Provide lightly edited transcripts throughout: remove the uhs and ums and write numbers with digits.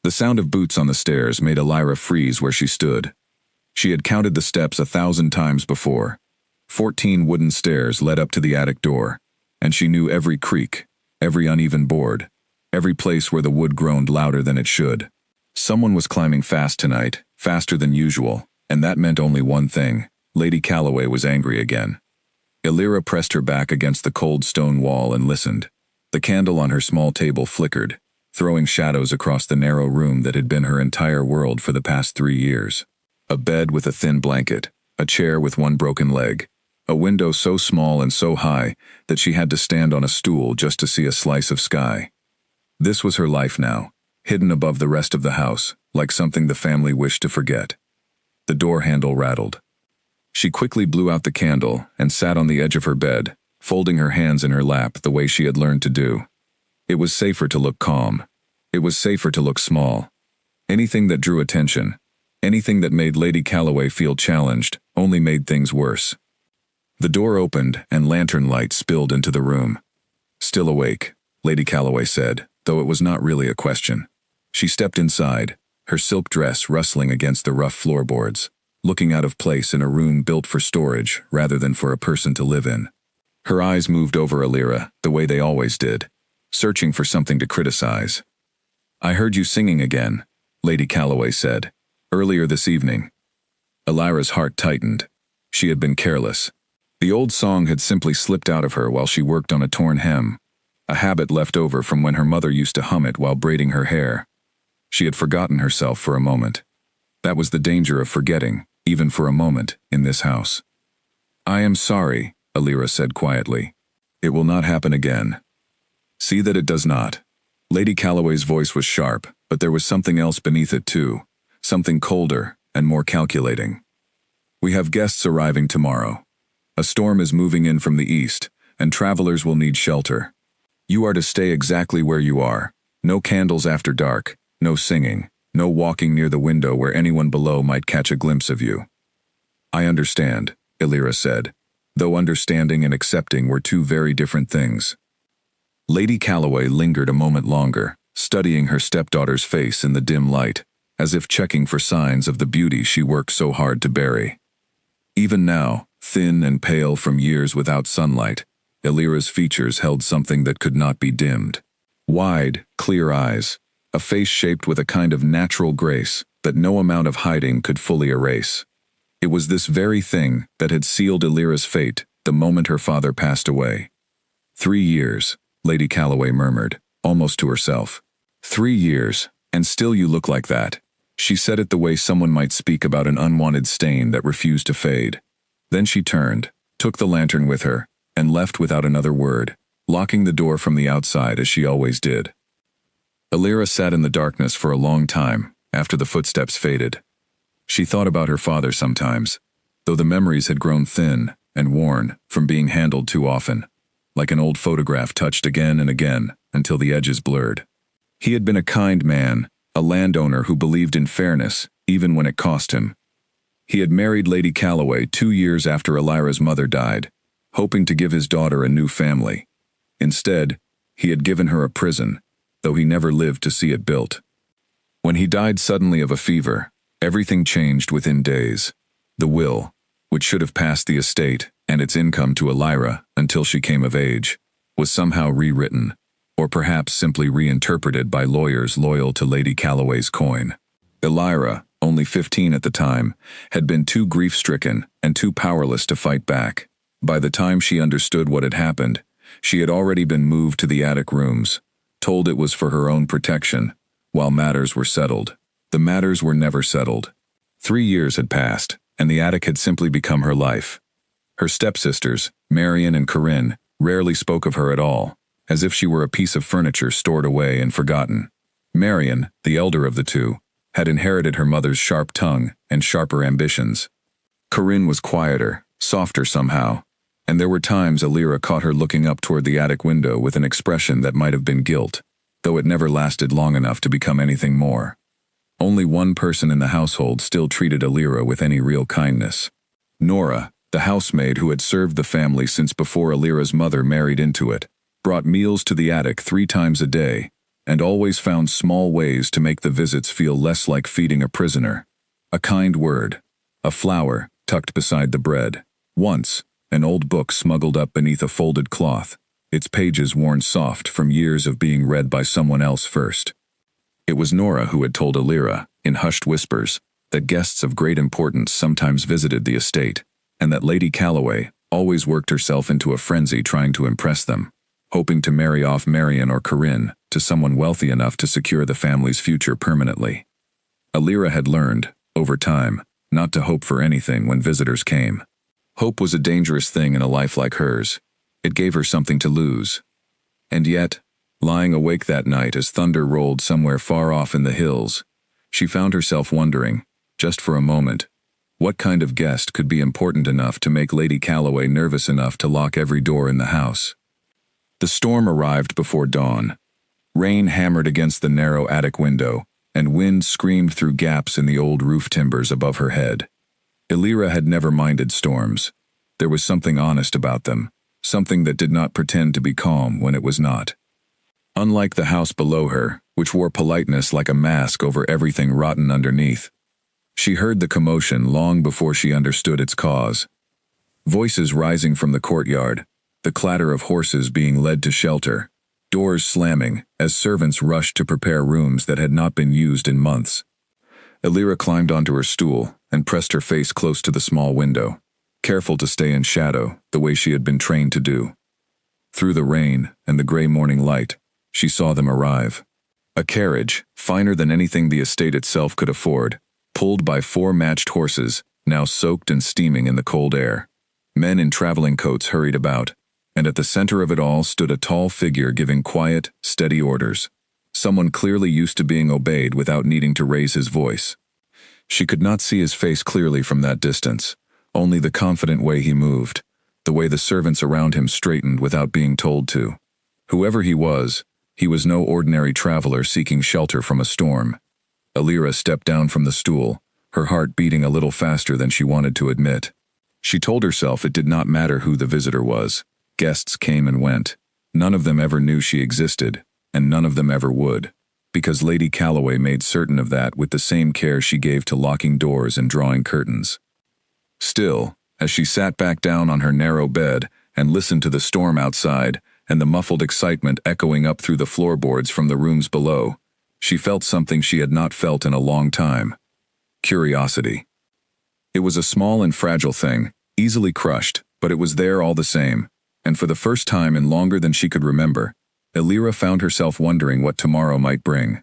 The sound of boots on the stairs made Elira freeze where she stood. She had counted the steps 1,000 times before. 14 wooden stairs led up to the attic door, and she knew every creak, every uneven board, every place where the wood groaned louder than it should. Someone was climbing fast tonight, faster than usual, and that meant only one thing: Lady Calloway was angry again. Elira pressed her back against the cold stone wall and listened. The candle on her small table flickered, throwing shadows across the narrow room that had been her entire world for the past 3 years. A bed with a thin blanket, a chair with one broken leg, a window so small and so high that she had to stand on a stool just to see a slice of sky. This was her life now, hidden above the rest of the house, like something the family wished to forget. The door handle rattled. She quickly blew out the candle and sat on the edge of her bed, folding her hands in her lap the way she had learned to do. It was safer to look calm. It was safer to look small. Anything that drew attention, anything that made Lady Calloway feel challenged, only made things worse. The door opened and lantern light spilled into the room. "Still awake," Lady Calloway said, though it was not really a question. She stepped inside, her silk dress rustling against the rough floorboards, looking out of place in a room built for storage rather than for a person to live in. Her eyes moved over Elira the way they always did, searching for something to criticize. "I heard you singing again," Lady Calloway said, "earlier this evening." Elira's heart tightened. She had been careless. The old song had simply slipped out of her while she worked on a torn hem, a habit left over from when her mother used to hum it while braiding her hair. She had forgotten herself for a moment. That was the danger of forgetting, even for a moment, in this house. "I am sorry," Elira said quietly. "It will not happen again." "See that it does not." Lady Calloway's voice was sharp, but there was something else beneath it too, something colder and more calculating. "We have guests arriving tomorrow. A storm is moving in from the east, and travelers will need shelter. You are to stay exactly where you are. No candles after dark, no singing, no walking near the window where anyone below might catch a glimpse of you." "I understand," Elira said, though understanding and accepting were two very different things. Lady Calloway lingered a moment longer, studying her stepdaughter's face in the dim light, as if checking for signs of the beauty she worked so hard to bury. Even now, thin and pale from years without sunlight, Elira's features held something that could not be dimmed. Wide, clear eyes, a face shaped with a kind of natural grace that no amount of hiding could fully erase. It was this very thing that had sealed Elira's fate the moment her father passed away. 3 years, Lady Calloway murmured, almost to herself. 3 years, and still you look like that. She said it the way someone might speak about an unwanted stain that refused to fade. Then she turned, took the lantern with her, and left without another word, locking the door from the outside as she always did. Elira sat in the darkness for a long time, after the footsteps faded. She thought about her father sometimes, though the memories had grown thin and worn from being handled too often, like an old photograph touched again and again until the edges blurred. He had been a kind man, a landowner who believed in fairness, even when it cost him. He had married Lady Calloway 2 years after Elira's mother died, hoping to give his daughter a new family. Instead, he had given her a prison, though he never lived to see it built. When he died suddenly of a fever, everything changed within days. The will, which should have passed the estate and its income to Elira until she came of age, was somehow rewritten, or perhaps simply reinterpreted by lawyers loyal to Lady Calloway's coin. Elira, only 15 at the time, had been too grief-stricken and too powerless to fight back. By the time she understood what had happened, she had already been moved to the attic rooms, told it was for her own protection, while matters were settled. The matters were never settled. 3 years had passed, and the attic had simply become her life. Her stepsisters, Marian and Corinne, rarely spoke of her at all, as if she were a piece of furniture stored away and forgotten. Marian, the elder of the two, had inherited her mother's sharp tongue and sharper ambitions. Corinne was quieter, softer somehow, and there were times Elira caught her looking up toward the attic window with an expression that might have been guilt, though it never lasted long enough to become anything more. Only one person in the household still treated Elira with any real kindness. Nora, the housemaid who had served the family since before Elira's mother married into it, brought meals to the attic 3 times a day, and always found small ways to make the visits feel less like feeding a prisoner. A kind word, a flower tucked beside the bread. Once, an old book smuggled up beneath a folded cloth, its pages worn soft from years of being read by someone else first. It was Nora who had told Alira, in hushed whispers, that guests of great importance sometimes visited the estate, and that Lady Calloway always worked herself into a frenzy trying to impress them, hoping to marry off Marian or Corinne to someone wealthy enough to secure the family's future permanently. Alira had learned, over time, not to hope for anything when visitors came. Hope was a dangerous thing in a life like hers. It gave her something to lose. And yet, lying awake that night as thunder rolled somewhere far off in the hills, she found herself wondering, just for a moment, what kind of guest could be important enough to make Lady Calloway nervous enough to lock every door in the house. The storm arrived before dawn. Rain hammered against the narrow attic window, and wind screamed through gaps in the old roof timbers above her head. Alira had never minded storms. There was something honest about them, something that did not pretend to be calm when it was not. Unlike the house below her, which wore politeness like a mask over everything rotten underneath, she heard the commotion long before she understood its cause. Voices rising from the courtyard, the clatter of horses being led to shelter, doors slamming as servants rushed to prepare rooms that had not been used in months. Alira climbed onto her stool and pressed her face close to the small window, careful to stay in shadow the way she had been trained to do. Through the rain and the gray morning light, she saw them arrive. A carriage, finer than anything the estate itself could afford, pulled by 4 matched horses, now soaked and steaming in the cold air. Men in traveling coats hurried about, and at the center of it all stood a tall figure giving quiet, steady orders. Someone clearly used to being obeyed without needing to raise his voice. She could not see his face clearly from that distance, only the confident way he moved, the way the servants around him straightened without being told to. Whoever he was no ordinary traveler seeking shelter from a storm. Alira stepped down from the stool, her heart beating a little faster than she wanted to admit. She told herself it did not matter who the visitor was. Guests came and went. None of them ever knew she existed, and none of them ever would, because Lady Calloway made certain of that with the same care she gave to locking doors and drawing curtains. Still, as she sat back down on her narrow bed and listened to the storm outside and the muffled excitement echoing up through the floorboards from the rooms below, she felt something she had not felt in a long time. Curiosity. It was a small and fragile thing, easily crushed, but it was there all the same, and for the first time in longer than she could remember, Alira found herself wondering what tomorrow might bring.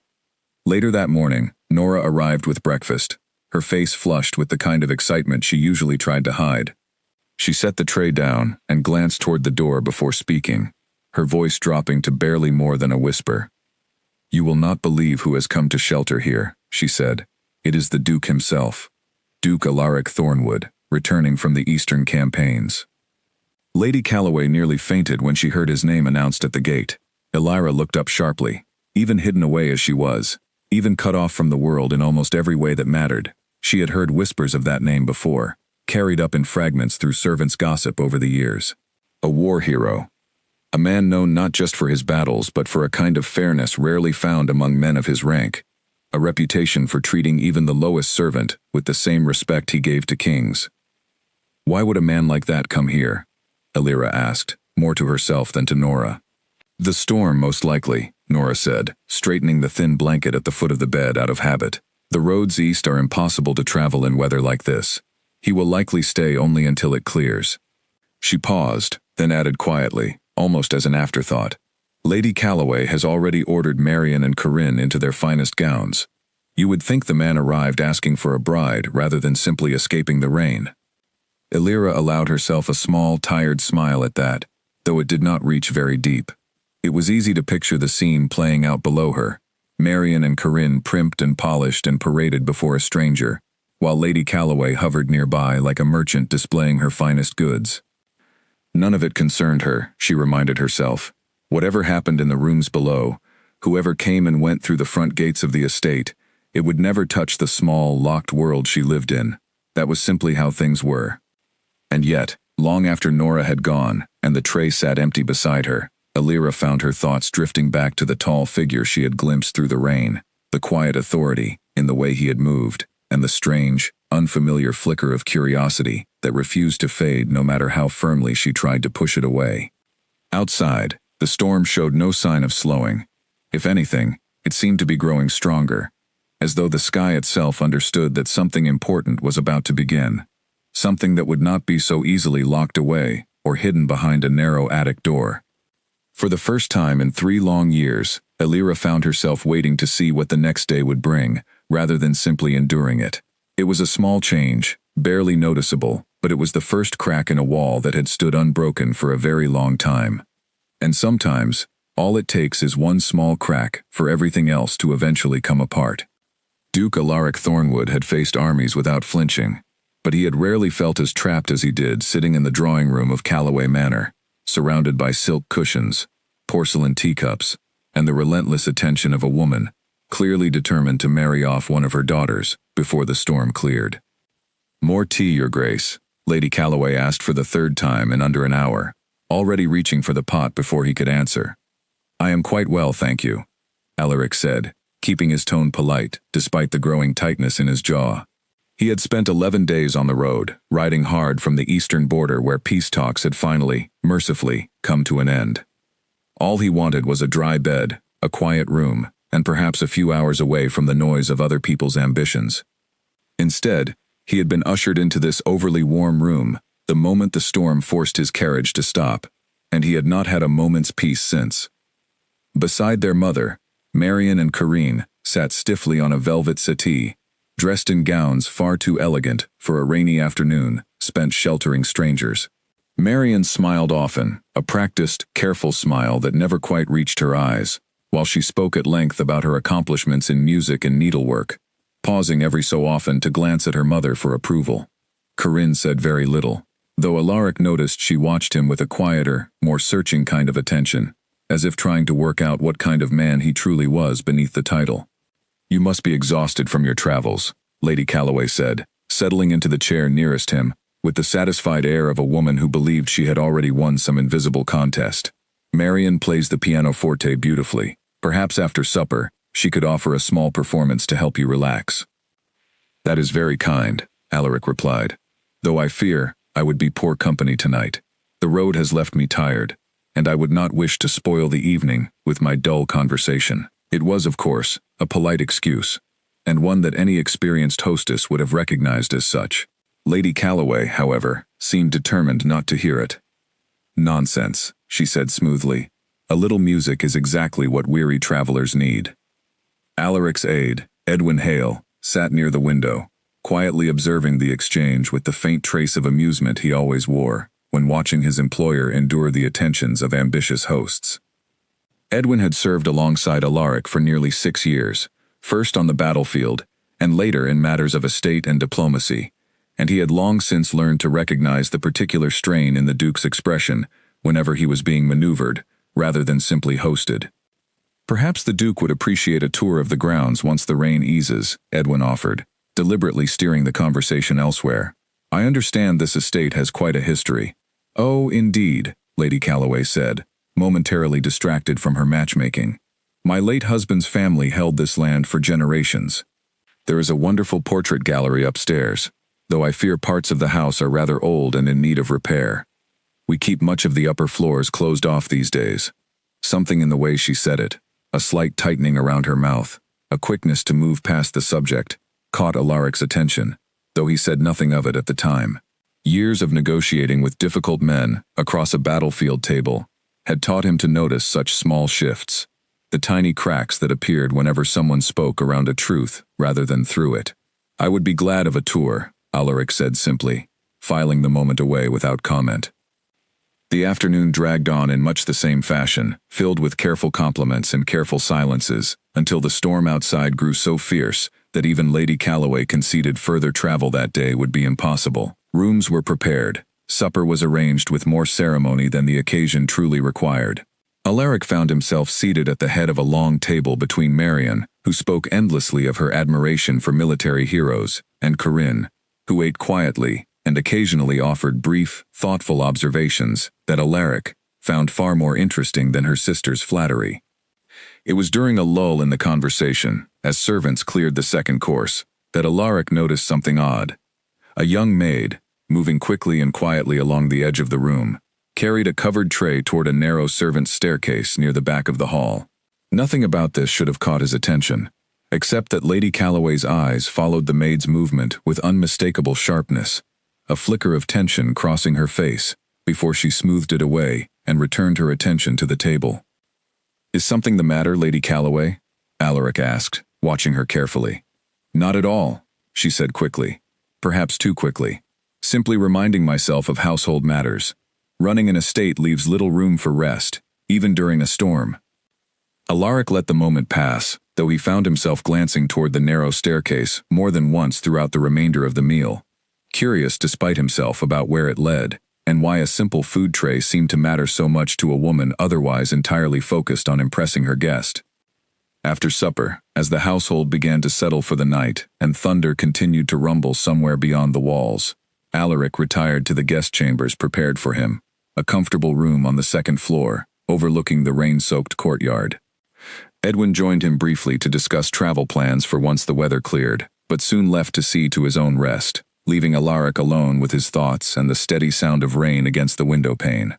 Later that morning, Nora arrived with breakfast, her face flushed with the kind of excitement she usually tried to hide. She set the tray down and glanced toward the door before speaking, her voice dropping to barely more than a whisper. "You will not believe who has come to shelter here," she said. "It is the Duke himself, Duke Alaric Thornwood, returning from the Eastern campaigns." Lady Calloway nearly fainted when she heard his name announced at the gate. Alira looked up sharply. Even hidden away as she was, even cut off from the world in almost every way that mattered, she had heard whispers of that name before, carried up in fragments through servants' gossip over the years. A war hero. A man known not just for his battles but for a kind of fairness rarely found among men of his rank. A reputation for treating even the lowest servant with the same respect he gave to kings. Why would a man like that come here? Alira asked, more to herself than to Nora. The storm, most likely, Nora said, straightening the thin blanket at the foot of the bed out of habit. The roads east are impossible to travel in weather like this. He will likely stay only until it clears. She paused, then added quietly, almost as an afterthought. Lady Calloway has already ordered Marian and Corinne into their finest gowns. You would think the man arrived asking for a bride rather than simply escaping the rain. Alira allowed herself a small, tired smile at that, though it did not reach very deep. It was easy to picture the scene playing out below her, Marian and Corinne primped and polished and paraded before a stranger, while Lady Calloway hovered nearby like a merchant displaying her finest goods. None of it concerned her, she reminded herself. Whatever happened in the rooms below, whoever came and went through the front gates of the estate, it would never touch the small, locked world she lived in. That was simply how things were. And yet, long after Nora had gone, and the tray sat empty beside her, Alira found her thoughts drifting back to the tall figure she had glimpsed through the rain, the quiet authority in the way he had moved, and the strange, unfamiliar flicker of curiosity that refused to fade no matter how firmly she tried to push it away. Outside, the storm showed no sign of slowing. If anything, it seemed to be growing stronger, as though the sky itself understood that something important was about to begin, something that would not be so easily locked away or hidden behind a narrow attic door. For the first time in 3 long years, Alira found herself waiting to see what the next day would bring, rather than simply enduring it. It was a small change, barely noticeable, but it was the first crack in a wall that had stood unbroken for a very long time. And sometimes, all it takes is one small crack for everything else to eventually come apart. Duke Alaric Thornwood had faced armies without flinching, but he had rarely felt as trapped as he did sitting in the drawing room of Calloway Manor, surrounded by silk cushions, porcelain teacups, and the relentless attention of a woman, clearly determined to marry off one of her daughters before the storm cleared. "More tea, Your Grace," Lady Calloway asked for the 3rd time in under an hour, already reaching for the pot before he could answer. "I am quite well, thank you," Alaric said, keeping his tone polite despite the growing tightness in his jaw. He had spent 11 days on the road, riding hard from the eastern border where peace talks had finally, mercifully, come to an end. All he wanted was a dry bed, a quiet room, and perhaps a few hours away from the noise of other people's ambitions. Instead, he had been ushered into this overly warm room the moment the storm forced his carriage to stop, and he had not had a moment's peace since. Beside their mother, Marian and Corinne sat stiffly on a velvet settee, dressed in gowns far too elegant for a rainy afternoon spent sheltering strangers. Marian smiled often, a practiced, careful smile that never quite reached her eyes, while she spoke at length about her accomplishments in music and needlework, pausing every so often to glance at her mother for approval. Corinne said very little, though Alaric noticed she watched him with a quieter, more searching kind of attention, as if trying to work out what kind of man he truly was beneath the title. "You must be exhausted from your travels," Lady Calloway said, settling into the chair nearest him, with the satisfied air of a woman who believed she had already won some invisible contest. "Marian plays the pianoforte beautifully. Perhaps after supper, she could offer a small performance to help you relax." "That is very kind," Alaric replied, "though I fear I would be poor company tonight. The road has left me tired, and I would not wish to spoil the evening with my dull conversation." It was, of course, a polite excuse, and one that any experienced hostess would have recognized as such. Lady Calloway, however, seemed determined not to hear it. "Nonsense," she said smoothly. "A little music is exactly what weary travelers need." Alaric's aide, Edwin Hale, sat near the window, quietly observing the exchange with the faint trace of amusement he always wore when watching his employer endure the attentions of ambitious hosts. Edwin had served alongside Alaric for nearly 6 years, first on the battlefield, and later in matters of estate and diplomacy, and he had long since learned to recognize the particular strain in the Duke's expression whenever he was being maneuvered, rather than simply hosted. "Perhaps the Duke would appreciate a tour of the grounds once the rain eases," Edwin offered, deliberately steering the conversation elsewhere. "I understand this estate has quite a history." "Oh, indeed," Lady Calloway said, momentarily distracted from her matchmaking. "My late husband's family held this land for generations. There is a wonderful portrait gallery upstairs, though I fear parts of the house are rather old and in need of repair. We keep much of the upper floors closed off these days." Something in the way she said it, a slight tightening around her mouth, a quickness to move past the subject, caught Alaric's attention, though he said nothing of it at the time. Years of negotiating with difficult men across a battlefield table had taught him to notice such small shifts, the tiny cracks that appeared whenever someone spoke around a truth rather than through it. "I would be glad of a tour," Alaric said simply, filing the moment away without comment. The afternoon dragged on in much the same fashion, filled with careful compliments and careful silences, until the storm outside grew so fierce that even Lady Calloway conceded further travel that day would be impossible. Rooms were prepared. Supper was arranged with more ceremony than the occasion truly required. Alaric found himself seated at the head of a long table between Marian, who spoke endlessly of her admiration for military heroes, and Corinne, who ate quietly and occasionally offered brief, thoughtful observations that Alaric, found far more interesting than her sister's flattery. It was during a lull in the conversation, as servants cleared the second course, that Alaric noticed something odd. A young maid, moving quickly and quietly along the edge of the room, carried a covered tray toward a narrow servant's staircase near the back of the hall. Nothing about this should have caught his attention, except that Lady Calloway's eyes followed the maid's movement with unmistakable sharpness, a flicker of tension crossing her face, before she smoothed it away and returned her attention to the table. "Is something the matter, Lady Calloway?" Alaric asked, watching her carefully. "Not at all," she said quickly, perhaps too quickly. "Simply reminding myself of household matters. Running an estate leaves little room for rest, even during a storm." Alaric let the moment pass, though he found himself glancing toward the narrow staircase more than once throughout the remainder of the meal, curious despite himself about where it led, and why a simple food tray seemed to matter so much to a woman otherwise entirely focused on impressing her guest. After supper, as the household began to settle for the night and thunder continued to rumble somewhere beyond the walls, Alaric retired to the guest chambers prepared for him, a comfortable room on the second floor, overlooking the rain-soaked courtyard. Edwin joined him briefly to discuss travel plans for once the weather cleared, but soon left to see to his own rest, leaving Alaric alone with his thoughts and the steady sound of rain against the window pane.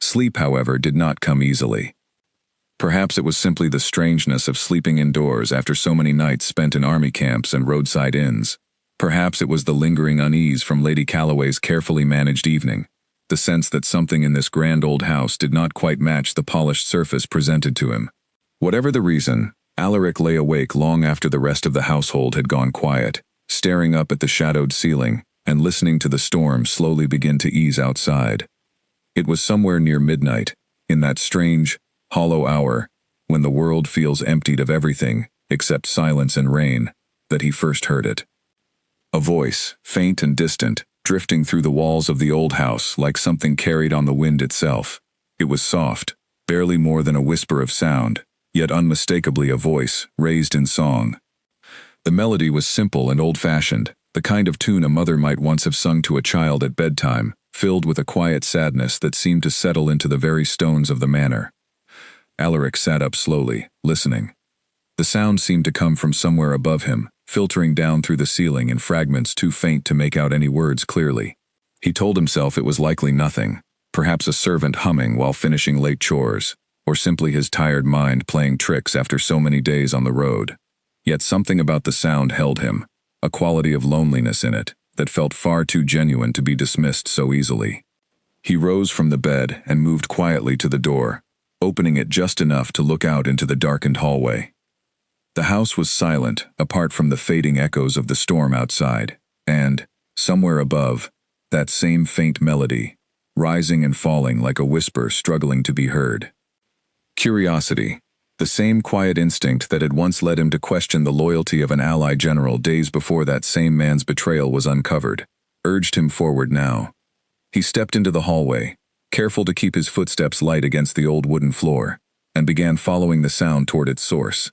Sleep, however, did not come easily. Perhaps it was simply the strangeness of sleeping indoors after so many nights spent in army camps and roadside inns. Perhaps it was the lingering unease from Lady Calloway's carefully managed evening, the sense that something in this grand old house did not quite match the polished surface presented to him. Whatever the reason, Alaric lay awake long after the rest of the household had gone quiet, staring up at the shadowed ceiling and listening to the storm slowly begin to ease outside. It was somewhere near midnight, in that strange, hollow hour, when the world feels emptied of everything except silence and rain, that he first heard it. A voice, faint and distant, drifting through the walls of the old house like something carried on the wind itself. It was soft, barely more than a whisper of sound, yet unmistakably a voice, raised in song. The melody was simple and old-fashioned, the kind of tune a mother might once have sung to a child at bedtime, filled with a quiet sadness that seemed to settle into the very stones of the manor. Alaric sat up slowly, listening. The sound seemed to come from somewhere above him, filtering down through the ceiling in fragments too faint to make out any words clearly. He told himself it was likely nothing, perhaps a servant humming while finishing late chores, or simply his tired mind playing tricks after so many days on the road. Yet something about the sound held him, a quality of loneliness in it that felt far too genuine to be dismissed so easily. He rose from the bed and moved quietly to the door, opening it just enough to look out into the darkened hallway. The house was silent, apart from the fading echoes of the storm outside, and, somewhere above, that same faint melody, rising and falling like a whisper struggling to be heard. Curiosity, the same quiet instinct that had once led him to question the loyalty of an ally general days before that same man's betrayal was uncovered, urged him forward now. He stepped into the hallway, careful to keep his footsteps light against the old wooden floor, and began following the sound toward its source.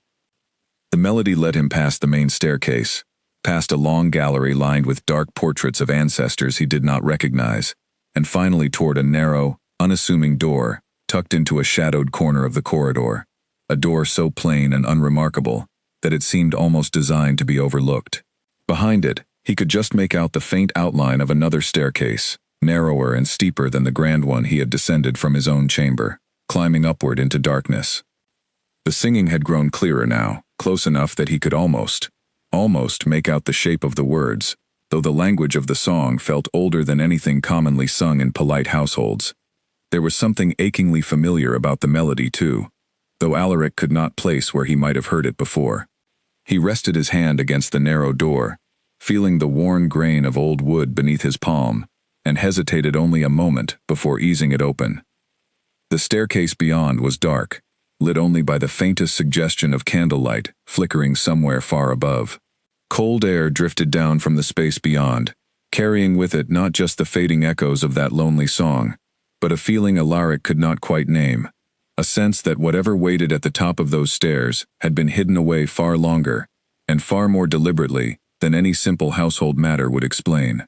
The melody led him past the main staircase, past a long gallery lined with dark portraits of ancestors he did not recognize, and finally toward a narrow, unassuming door tucked into a shadowed corner of the corridor, a door so plain and unremarkable that it seemed almost designed to be overlooked. Behind it, he could just make out the faint outline of another staircase, narrower and steeper than the grand one he had descended from his own chamber, climbing upward into darkness. The singing had grown clearer now, close enough that he could almost make out the shape of the words, though the language of the song felt older than anything commonly sung in polite households. There was something achingly familiar about the melody, too, though Alaric could not place where he might have heard it before. He rested his hand against the narrow door, feeling the worn grain of old wood beneath his palm, and hesitated only a moment before easing it open. The staircase beyond was dark, lit only by the faintest suggestion of candlelight flickering somewhere far above. Cold air drifted down from the space beyond, carrying with it not just the fading echoes of that lonely song, but a feeling Alaric could not quite name, a sense that whatever waited at the top of those stairs had been hidden away far longer, and far more deliberately than any simple household matter would explain.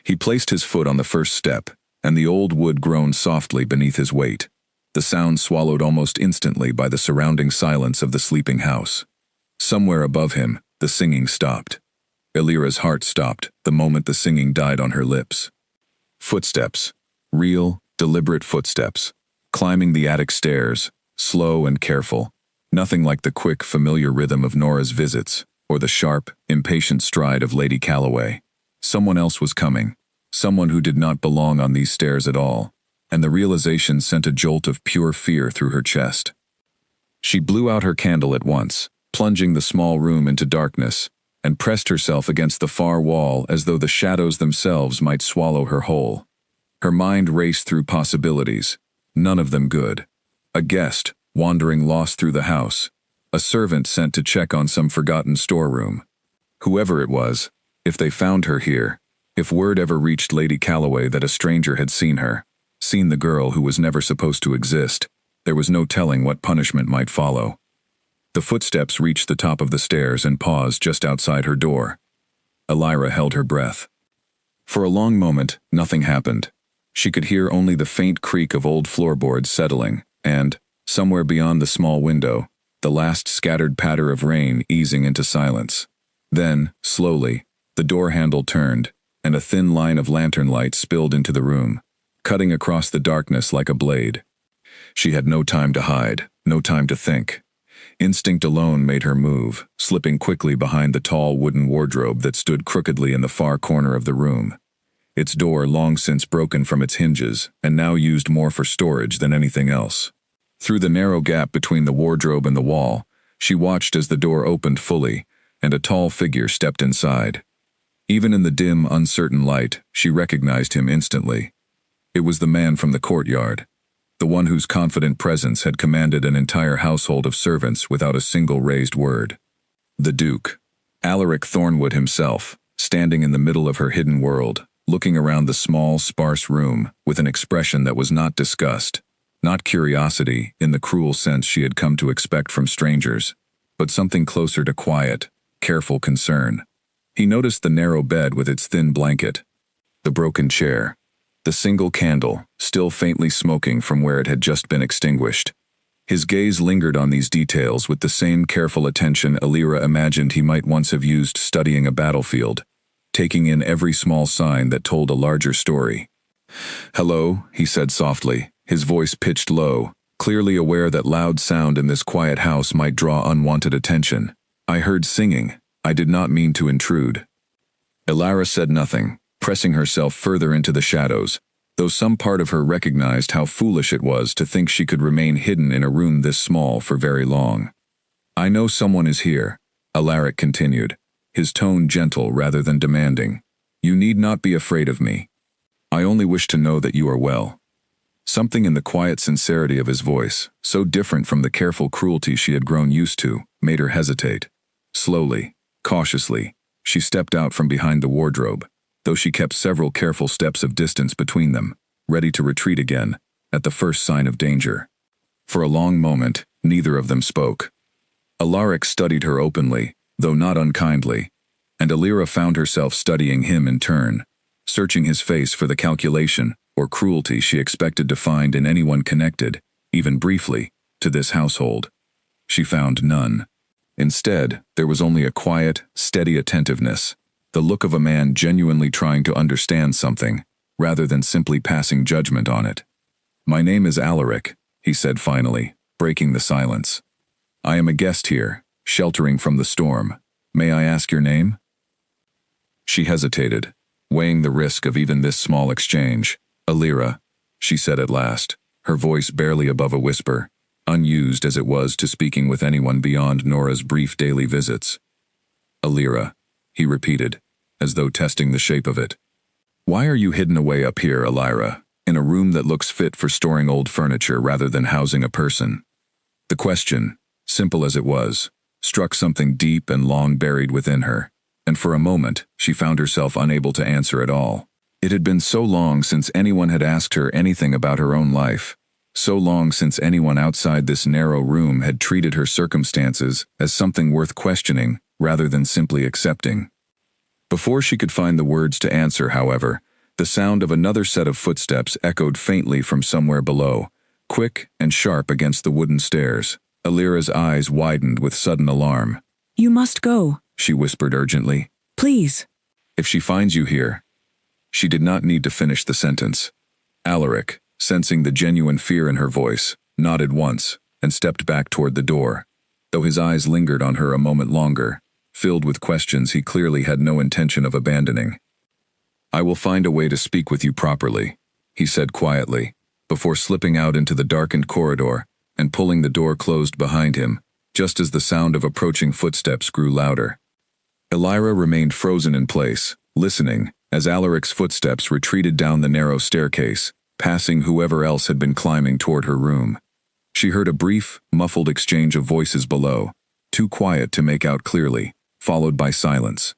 He placed his foot on the first step, and the old wood groaned softly beneath his weight. the sound swallowed almost instantly by the surrounding silence of the sleeping house. Somewhere above him, the singing stopped. Elira's heart stopped the moment the singing died on her lips. Footsteps. Real, deliberate footsteps. Climbing the attic stairs, slow and careful. Nothing like the quick, familiar rhythm of Nora's visits, or the sharp, impatient stride of Lady Calloway. Someone else was coming. Someone who did not belong on these stairs at all, and the realization sent a jolt of pure fear through her chest. She blew out her candle at once, plunging the small room into darkness, and pressed herself against the far wall as though the shadows themselves might swallow her whole. Her mind raced through possibilities, none of them good. A guest, wandering lost through the house. A servant sent to check on some forgotten storeroom. Whoever it was, if they found her here, if word ever reached Lady Calloway that a stranger had seen her, seen the girl who was never supposed to exist, there was no telling what punishment might follow. The footsteps reached the top of the stairs and paused just outside her door. Elira held her breath. For a long moment, nothing happened. She could hear only the faint creak of old floorboards settling, and, somewhere beyond the small window, the last scattered patter of rain easing into silence. Then, slowly, the door handle turned, and a thin line of lantern light spilled into the room, cutting across the darkness like a blade. She had no time to hide, no time to think. Instinct alone made her move, slipping quickly behind the tall wooden wardrobe that stood crookedly in the far corner of the room. Its door long since broken from its hinges, and now used more for storage than anything else. Through the narrow gap between the wardrobe and the wall, she watched as the door opened fully, and a tall figure stepped inside. Even in the dim, uncertain light, she recognized him instantly. It was the man from the courtyard, the one whose confident presence had commanded an entire household of servants without a single raised word. The Duke, Alaric Thornwood himself, standing in the middle of her hidden world, looking around the small, sparse room with an expression that was not disgust, not curiosity in the cruel sense she had come to expect from strangers, but something closer to quiet, careful concern. He noticed the narrow bed with its thin blanket, the broken chair, the single candle, still faintly smoking from where it had just been extinguished. His gaze lingered on these details with the same careful attention Elira imagined he might once have used studying a battlefield, taking in every small sign that told a larger story. "Hello," he said softly, his voice pitched low, clearly aware that loud sound in this quiet house might draw unwanted attention. "I heard singing. I did not mean to intrude." Elira said nothing, pressing herself further into the shadows, though some part of her recognized how foolish it was to think she could remain hidden in a room this small for very long. "I know someone is here," Alaric continued, his tone gentle rather than demanding. "You need not be afraid of me. I only wish to know that you are well." Something in the quiet sincerity of his voice, so different from the careful cruelty she had grown used to, made her hesitate. Slowly, cautiously, she stepped out from behind the wardrobe, though she kept several careful steps of distance between them, ready to retreat again, at the first sign of danger. For a long moment, neither of them spoke. Alaric studied her openly, though not unkindly, and Elira found herself studying him in turn, searching his face for the calculation or cruelty she expected to find in anyone connected, even briefly, to this household. She found none. Instead, there was only a quiet, steady attentiveness, the look of a man genuinely trying to understand something, rather than simply passing judgment on it. "My name is Alaric," he said finally, breaking the silence. "I am a guest here, sheltering from the storm. May I ask your name?" She hesitated, weighing the risk of even this small exchange. "Elira," she said at last, her voice barely above a whisper, unused as it was to speaking with anyone beyond Nora's brief daily visits. "Elira," he repeated, as though testing the shape of it. "Why are you hidden away up here, Elira, in a room that looks fit for storing old furniture rather than housing a person?" The question, simple as it was, struck something deep and long buried within her, and for a moment she found herself unable to answer at all. It had been so long since anyone had asked her anything about her own life, so long since anyone outside this narrow room had treated her circumstances as something worth questioning rather than simply accepting. Before she could find the words to answer, however, the sound of another set of footsteps echoed faintly from somewhere below, quick and sharp against the wooden stairs. Alira's eyes widened with sudden alarm. You must go. She whispered urgently. Please. If she finds you here. She did not need to finish the sentence. Alaric, sensing the genuine fear in her voice, nodded once and stepped back toward the door, though his eyes lingered on her a moment longer, filled with questions he clearly had no intention of abandoning. I will find a way to speak with you properly, he said quietly, before slipping out into the darkened corridor and pulling the door closed behind him, just as the sound of approaching footsteps grew louder. Alira remained frozen in place, listening, as Alaric's footsteps retreated down the narrow staircase, passing whoever else had been climbing toward her room. She heard a brief, muffled exchange of voices below, too quiet to make out clearly, followed by silence.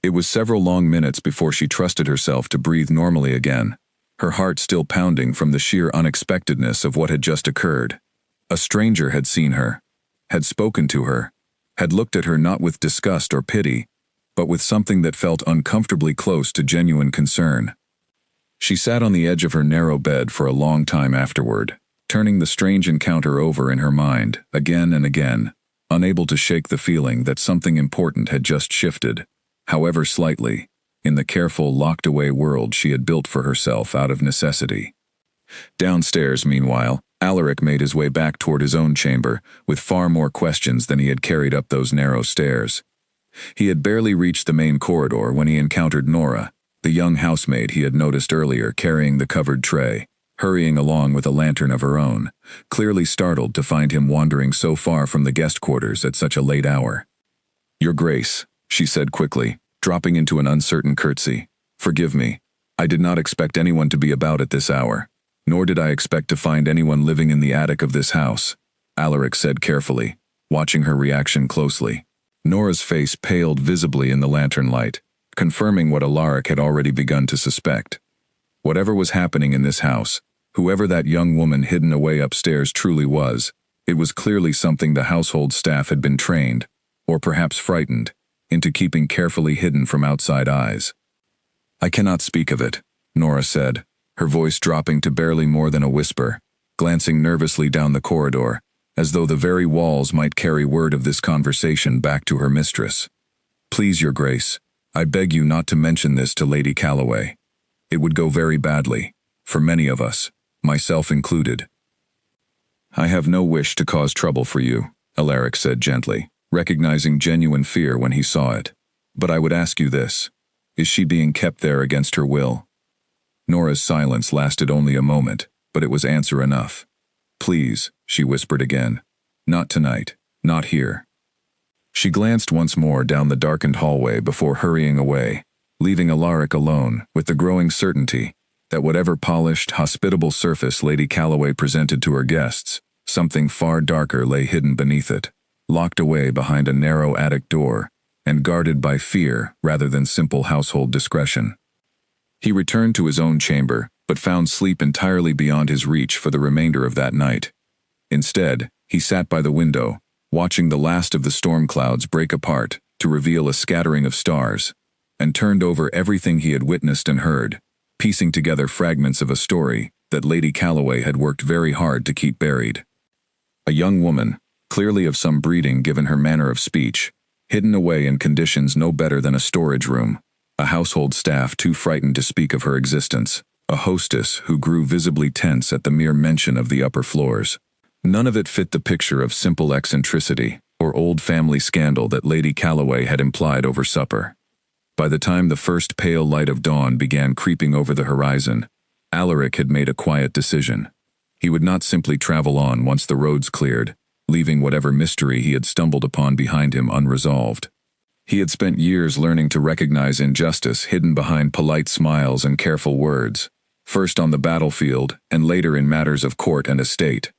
It was several long minutes before she trusted herself to breathe normally again, her heart still pounding from the sheer unexpectedness of what had just occurred. A stranger had seen her, had spoken to her, had looked at her not with disgust or pity, but with something that felt uncomfortably close to genuine concern. She sat on the edge of her narrow bed for a long time afterward, turning the strange encounter over in her mind, again and again, unable to shake the feeling that something important had just shifted, however slightly, in the careful, locked-away world she had built for herself out of necessity. Downstairs, meanwhile, Alaric made his way back toward his own chamber, with far more questions than he had carried up those narrow stairs. He had barely reached the main corridor when he encountered Nora, the young housemaid he had noticed earlier carrying the covered tray, hurrying along with a lantern of her own, clearly startled to find him wandering so far from the guest quarters at such a late hour. "Your Grace," she said quickly, dropping into an uncertain curtsy. "Forgive me. I did not expect anyone to be about at this hour, nor did I expect to find anyone living in the attic of this house," Alaric said carefully, watching her reaction closely. Nora's face paled visibly in the lantern light, confirming what Alaric had already begun to suspect. Whatever was happening in this house, whoever that young woman hidden away upstairs truly was, it was clearly something the household staff had been trained, or perhaps frightened, into keeping carefully hidden from outside eyes. "I cannot speak of it," Nora said, her voice dropping to barely more than a whisper, glancing nervously down the corridor, as though the very walls might carry word of this conversation back to her mistress. "Please, Your Grace, I beg you not to mention this to Lady Calloway. It would go very badly, for many of us, myself included." "I have no wish to cause trouble for you," Alaric said gently, recognizing genuine fear when he saw it. "But I would ask you this. Is she being kept there against her will?" Nora's silence lasted only a moment, but it was answer enough. "Please," she whispered again. "Not tonight. Not here." She glanced once more down the darkened hallway before hurrying away, leaving Alaric alone with the growing certainty that whatever polished, hospitable surface Lady Calloway presented to her guests, something far darker lay hidden beneath it, locked away behind a narrow attic door, and guarded by fear rather than simple household discretion. He returned to his own chamber, but found sleep entirely beyond his reach for the remainder of that night. Instead, he sat by the window, watching the last of the storm clouds break apart to reveal a scattering of stars, and turned over everything he had witnessed and heard, piecing together fragments of a story that Lady Calloway had worked very hard to keep buried. A young woman, clearly of some breeding given her manner of speech, hidden away in conditions no better than a storage room, a household staff too frightened to speak of her existence, a hostess who grew visibly tense at the mere mention of the upper floors. None of it fit the picture of simple eccentricity or old family scandal that Lady Calloway had implied over supper. By the time the first pale light of dawn began creeping over the horizon, Alaric had made a quiet decision. He would not simply travel on once the roads cleared, leaving whatever mystery he had stumbled upon behind him unresolved. He had spent years learning to recognize injustice hidden behind polite smiles and careful words, first on the battlefield and later in matters of court and estate.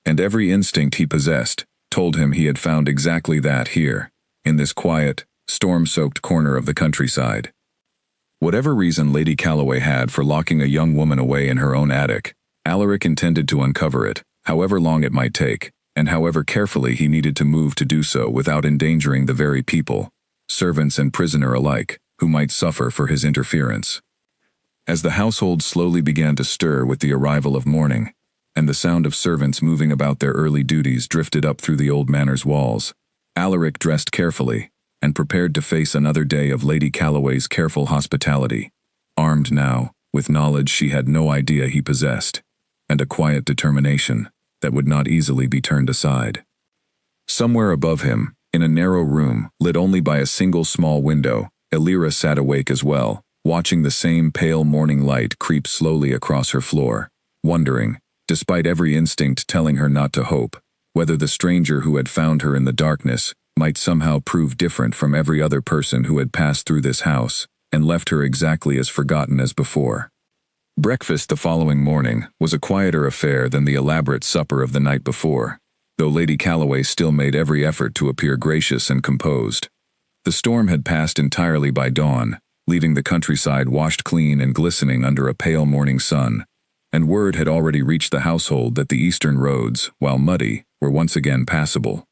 And every instinct he possessed told him he had found exactly that here, in this quiet, storm-soaked corner of the countryside. Whatever reason Lady Calloway had for locking a young woman away in her own attic, Alaric intended to uncover it, however long it might take, and however carefully he needed to move to do so without endangering the very people, servants and prisoner alike, who might suffer for his interference. As the household slowly began to stir with the arrival of morning, and the sound of servants moving about their early duties drifted up through the old manor's walls. Alaric dressed carefully, and prepared to face another day of Lady Calloway's careful hospitality, armed now with knowledge she had no idea he possessed, and a quiet determination that would not easily be turned aside. Somewhere above him, in a narrow room lit only by a single small window, Elira sat awake as well, watching the same pale morning light creep slowly across her floor, wondering, despite every instinct telling her not to hope, whether the stranger who had found her in the darkness might somehow prove different from every other person who had passed through this house and left her exactly as forgotten as before. Breakfast the following morning was a quieter affair than the elaborate supper of the night before, though Lady Calloway still made every effort to appear gracious and composed. The storm had passed entirely by dawn, leaving the countryside washed clean and glistening under a pale morning sun, and word had already reached the household that the eastern roads, while muddy, were once again passable.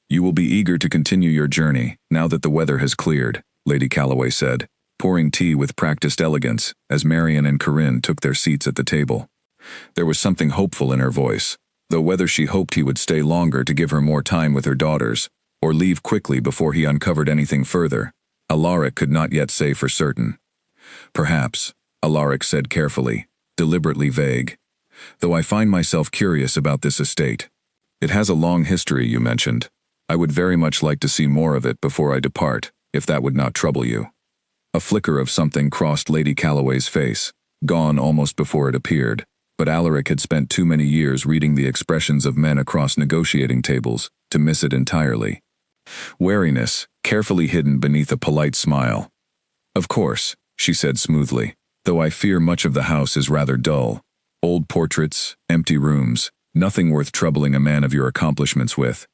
"You will be eager to continue your journey, now that the weather has cleared," Lady Calloway said, pouring tea with practiced elegance as Marian and Corinne took their seats at the table. There was something hopeful in her voice, though whether she hoped he would stay longer to give her more time with her daughters, or leave quickly before he uncovered anything further, Alaric could not yet say for certain. "Perhaps," Alaric said carefully, deliberately vague, "though I find myself curious about this estate. It has a long history, you mentioned. I would very much like to see more of it before I depart, if that would not trouble you." A flicker of something crossed Lady Calloway's face, gone almost before it appeared, but Alaric had spent too many years reading the expressions of men across negotiating tables to miss it entirely. Wariness, carefully hidden beneath a polite smile. "Of course," she said smoothly, "though I fear much of the house is rather dull. Old portraits, empty rooms, nothing worth troubling a man of your accomplishments with."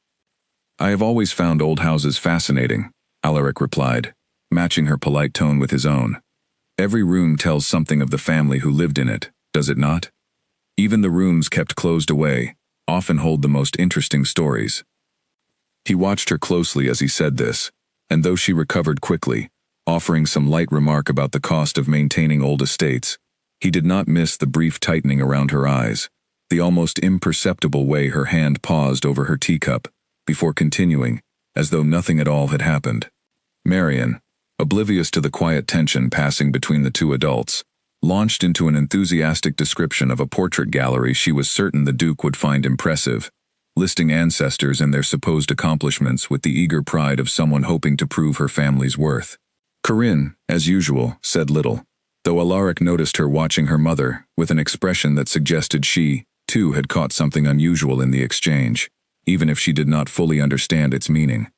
"I have always found old houses fascinating," Alaric replied, matching her polite tone with his own. "Every room tells something of the family who lived in it, does it not? Even the rooms kept closed away often hold the most interesting stories." He watched her closely as he said this, and though she recovered quickly, offering some light remark about the cost of maintaining old estates, he did not miss the brief tightening around her eyes, the almost imperceptible way her hand paused over her teacup, before continuing, as though nothing at all had happened. Marian, oblivious to the quiet tension passing between the two adults, launched into an enthusiastic description of a portrait gallery she was certain the Duke would find impressive, listing ancestors and their supposed accomplishments with the eager pride of someone hoping to prove her family's worth. Corinne, as usual, said little, though Alaric noticed her watching her mother with an expression that suggested she, too, had caught something unusual in the exchange, even if she did not fully understand its meaning.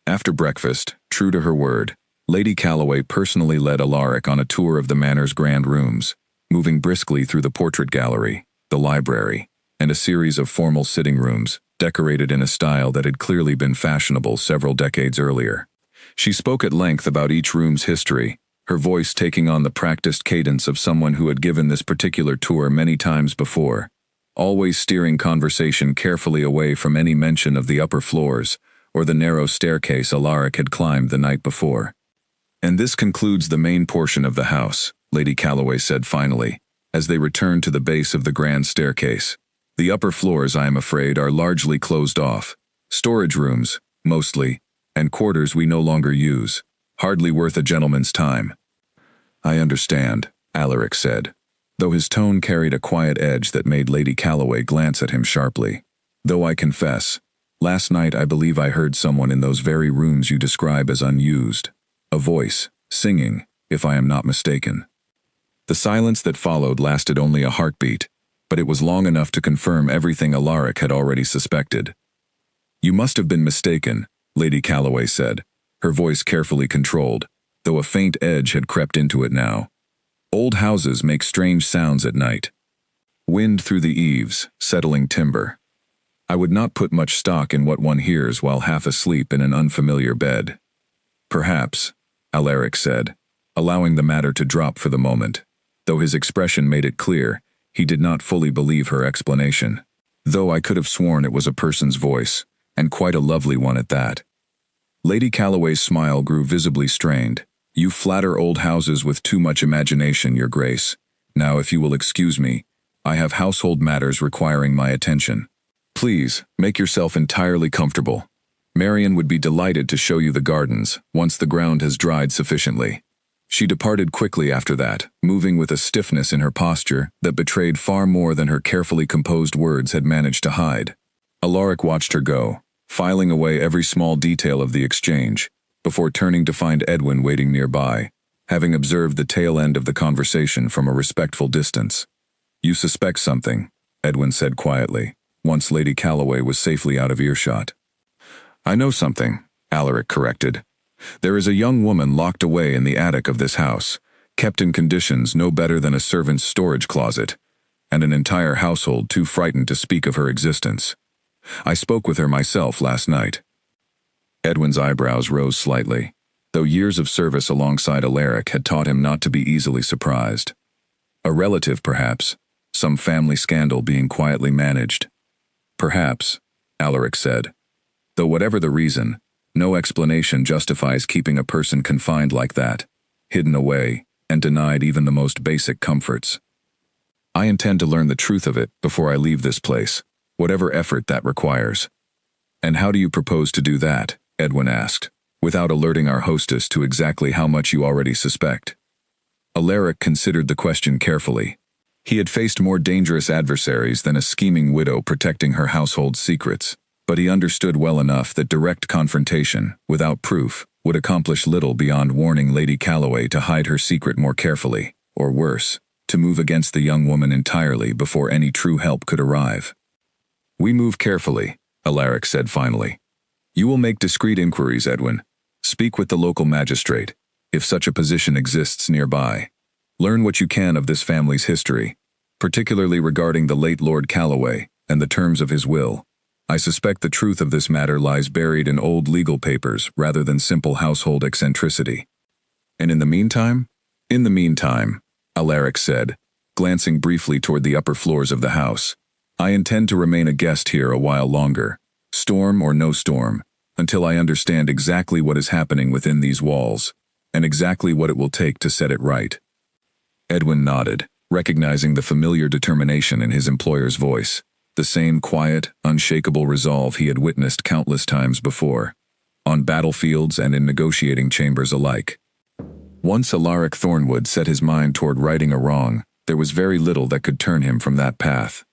After breakfast, true to her word, Lady Calloway personally led Alaric on a tour of the manor's grand rooms, moving briskly through the portrait gallery, the library, and a series of formal sitting rooms, decorated in a style that had clearly been fashionable several decades earlier. She spoke at length about each room's history, her voice taking on the practiced cadence of someone who had given this particular tour many times before, always steering conversation carefully away from any mention of the upper floors or the narrow staircase Alaric had climbed the night before. "And this concludes the main portion of the house," Lady Calloway said finally, as they returned to the base of the grand staircase. "The upper floors, I am afraid, are largely closed off. Storage rooms, mostly, and quarters we no longer use. Hardly worth a gentleman's time." "I understand," Alaric said, though his tone carried a quiet edge that made Lady Calloway glance at him sharply. "Though I confess, last night I believe I heard someone in those very rooms you describe as unused. A voice, singing, if I am not mistaken." The silence that followed lasted only a heartbeat, but it was long enough to confirm everything Alaric had already suspected. "You must have been mistaken," Lady Calloway said, her voice carefully controlled, though a faint edge had crept into it now. "Old houses make strange sounds at night. Wind through the eaves, settling timber. I would not put much stock in what one hears while half asleep in an unfamiliar bed." "Perhaps," Alaric said, allowing the matter to drop for the moment, though his expression made it clear he did not fully believe her explanation. "Though I could have sworn it was a person's voice, and quite a lovely one at that." Lady Calloway's smile grew visibly strained. "You flatter old houses with too much imagination, Your Grace. Now, if you will excuse me, I have household matters requiring my attention. Please, make yourself entirely comfortable. Marion would be delighted to show you the gardens, once the ground has dried sufficiently. She departed quickly after that, moving with a stiffness in her posture that betrayed far more than her carefully composed words had managed to hide. Alaric watched her go, filing away every small detail of the exchange, before turning to find Edwin waiting nearby, having observed the tail end of the conversation from a respectful distance. "You suspect something," Edwin said quietly, once Lady Calloway was safely out of earshot. "I know something," Alaric corrected. "There is a young woman locked away in the attic of this house, kept in conditions no better than a servant's storage closet, and an entire household too frightened to speak of her existence. I spoke with her myself last night." Edwin's eyebrows rose slightly, though years of service alongside Alaric had taught him not to be easily surprised. A relative, perhaps, some family scandal being quietly managed. "Perhaps," Alaric said. "Though whatever the reason, no explanation justifies keeping a person confined like that, hidden away, and denied even the most basic comforts. I intend to learn the truth of it before I leave this place, whatever effort that requires." "And how do you propose to do that?" Edwin asked, "without alerting our hostess to exactly how much you already suspect?" Alaric considered the question carefully. He had faced more dangerous adversaries than a scheming widow protecting her household secrets, but he understood well enough that direct confrontation, without proof, would accomplish little beyond warning Lady Calloway to hide her secret more carefully, or worse, to move against the young woman entirely before any true help could arrive. "We move carefully," Alaric said finally. "You will make discreet inquiries, Edwin. Speak with the local magistrate, if such a position exists nearby. Learn what you can of this family's history, particularly regarding the late Lord Calloway and the terms of his will. I suspect the truth of this matter lies buried in old legal papers rather than simple household eccentricity." "And in the meantime?" "In the meantime," Alaric said, glancing briefly toward the upper floors of the house, "I intend to remain a guest here a while longer, storm or no storm, until I understand exactly what is happening within these walls, and exactly what it will take to set it right." Edwin nodded, recognizing the familiar determination in his employer's voice, the same quiet, unshakable resolve he had witnessed countless times before, on battlefields and in negotiating chambers alike. Once Alaric Thornwood set his mind toward righting a wrong, there was very little that could turn him from that path.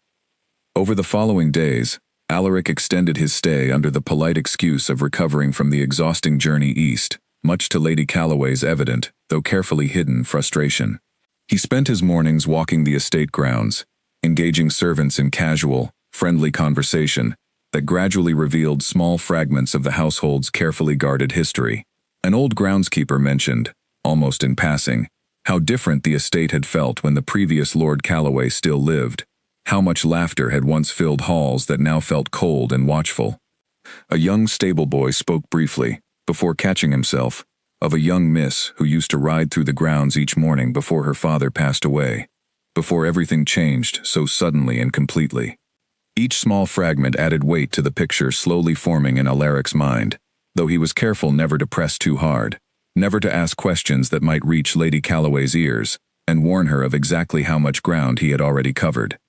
Over the following days, Alaric extended his stay under the polite excuse of recovering from the exhausting journey east, much to Lady Calloway's evident, though carefully hidden, frustration. He spent his mornings walking the estate grounds, engaging servants in casual, friendly conversation that gradually revealed small fragments of the household's carefully guarded history. An old groundskeeper mentioned, almost in passing, how different the estate had felt when the previous Lord Calloway still lived, how much laughter had once filled halls that now felt cold and watchful. A young stable boy spoke briefly, before catching himself, of a young miss who used to ride through the grounds each morning before her father passed away, before everything changed so suddenly and completely. Each small fragment added weight to the picture slowly forming in Alaric's mind, though he was careful never to press too hard, never to ask questions that might reach Lady Calloway's ears, and warn her of exactly how much ground he had already covered.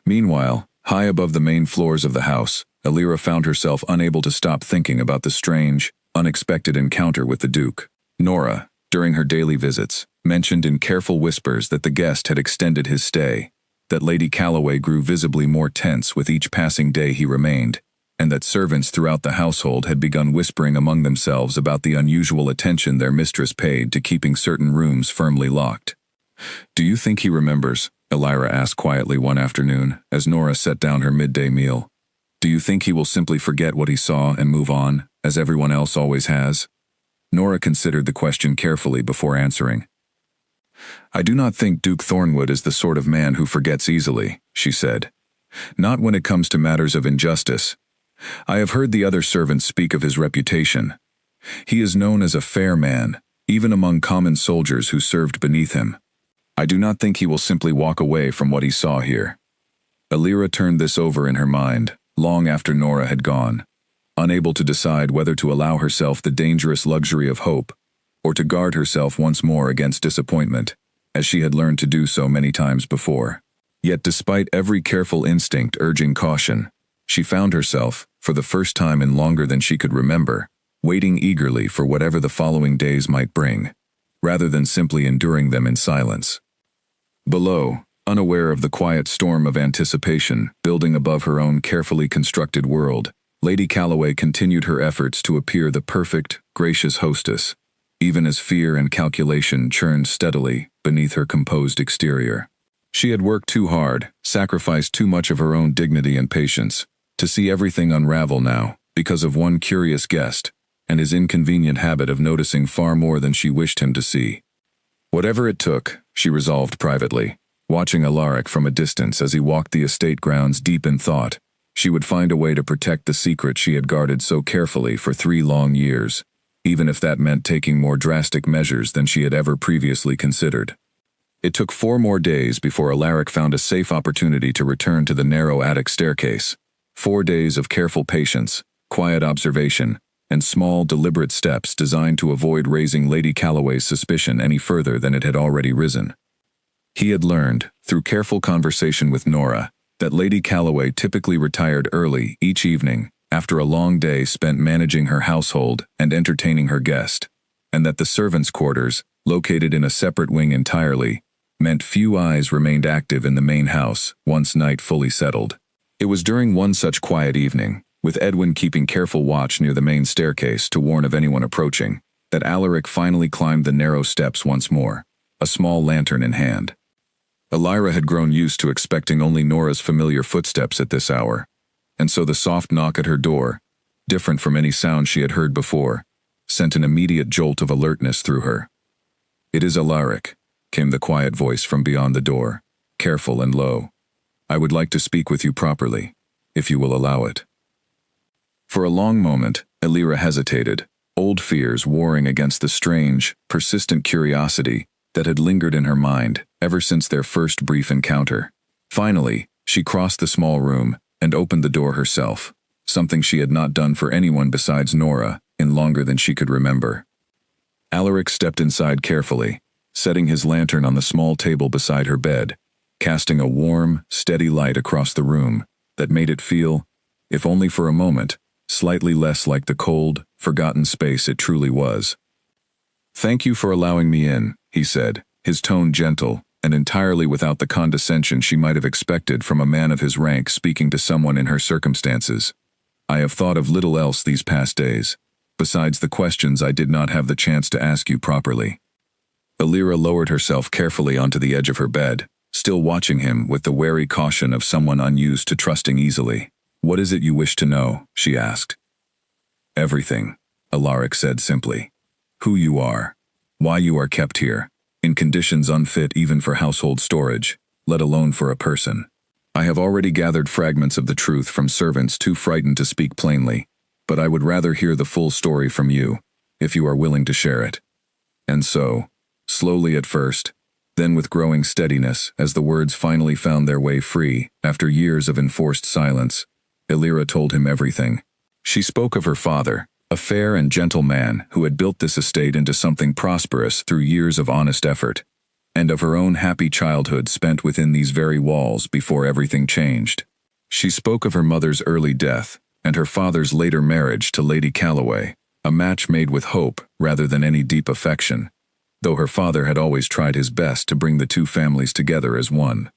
Meanwhile, high above the main floors of the house, Alira found herself unable to stop thinking about the strange, unexpected encounter with the Duke. Nora, during her daily visits, mentioned in careful whispers that the guest had extended his stay, that Lady Calloway grew visibly more tense with each passing day he remained, and that servants throughout the household had begun whispering among themselves about the unusual attention their mistress paid to keeping certain rooms firmly locked. "Do you think he remembers?" Alira asked quietly one afternoon, as Nora set down her midday meal. "Do you think he will simply forget what he saw and move on, as everyone else always has?" Nora considered the question carefully before answering. "I do not think Duke Thornwood is the sort of man who forgets easily," she said. "Not when it comes to matters of injustice. I have heard the other servants speak of his reputation. He is known as a fair man, even among common soldiers who served beneath him. I do not think he will simply walk away from what he saw here." Alira turned this over in her mind, long after Nora had gone, unable to decide whether to allow herself the dangerous luxury of hope, or to guard herself once more against disappointment, as she had learned to do so many times before. Yet despite every careful instinct urging caution, she found herself, for the first time in longer than she could remember, waiting eagerly for whatever the following days might bring, rather than simply enduring them in silence. Below, unaware of the quiet storm of anticipation building above her own carefully constructed world, Lady Calloway continued her efforts to appear the perfect, gracious hostess, even as fear and calculation churned steadily beneath her composed exterior. She had worked too hard, sacrificed too much of her own dignity and patience, to see everything unravel now because of one curious guest and his inconvenient habit of noticing far more than she wished him to see. Whatever it took, she resolved privately, watching Alaric from a distance as he walked the estate grounds deep in thought, she would find a way to protect the secret she had guarded so carefully for 3 long years, even if that meant taking more drastic measures than she had ever previously considered. It took 4 more days before Alaric found a safe opportunity to return to the narrow attic staircase. 4 days of careful patience, quiet observation, and small, deliberate steps designed to avoid raising Lady Calloway's suspicion any further than it had already risen. He had learned, through careful conversation with Nora, that Lady Calloway typically retired early each evening after a long day spent managing her household and entertaining her guest, and that the servants' quarters, located in a separate wing entirely, meant few eyes remained active in the main house once night fully settled. It was during one such quiet evening, with Edwin keeping careful watch near the main staircase to warn of anyone approaching, that Alaric finally climbed the narrow steps once more, a small lantern in hand. Elira had grown used to expecting only Nora's familiar footsteps at this hour, and so the soft knock at her door, different from any sound she had heard before, sent an immediate jolt of alertness through her. "It is Alaric," came the quiet voice from beyond the door, careful and low. "I would like to speak with you properly, if you will allow it." For a long moment, Elira hesitated, old fears warring against the strange, persistent curiosity that had lingered in her mind ever since their first brief encounter. Finally, she crossed the small room and opened the door herself, something she had not done for anyone besides Nora in longer than she could remember. Alaric stepped inside carefully, setting his lantern on the small table beside her bed, casting a warm, steady light across the room that made it feel, if only for a moment, slightly less like the cold, forgotten space it truly was. "Thank you for allowing me in," he said, his tone gentle and entirely without the condescension she might have expected from a man of his rank speaking to someone in her circumstances. "I have thought of little else these past days, besides the questions I did not have the chance to ask you properly." Elira lowered herself carefully onto the edge of her bed, still watching him with the wary caution of someone unused to trusting easily. "What is it you wish to know?" she asked. "Everything," Alaric said simply. "Who you are, why you are kept here, in conditions unfit even for household storage, let alone for a person. I have already gathered fragments of the truth from servants too frightened to speak plainly, but I would rather hear the full story from you, if you are willing to share it." And so, slowly at first, then with growing steadiness as the words finally found their way free after years of enforced silence, Elira told him everything. She spoke of her father, a fair and gentle man who had built this estate into something prosperous through years of honest effort, and of her own happy childhood spent within these very walls before everything changed. She spoke of her mother's early death and her father's later marriage to Lady Calloway, a match made with hope rather than any deep affection, though her father had always tried his best to bring the two families together as one.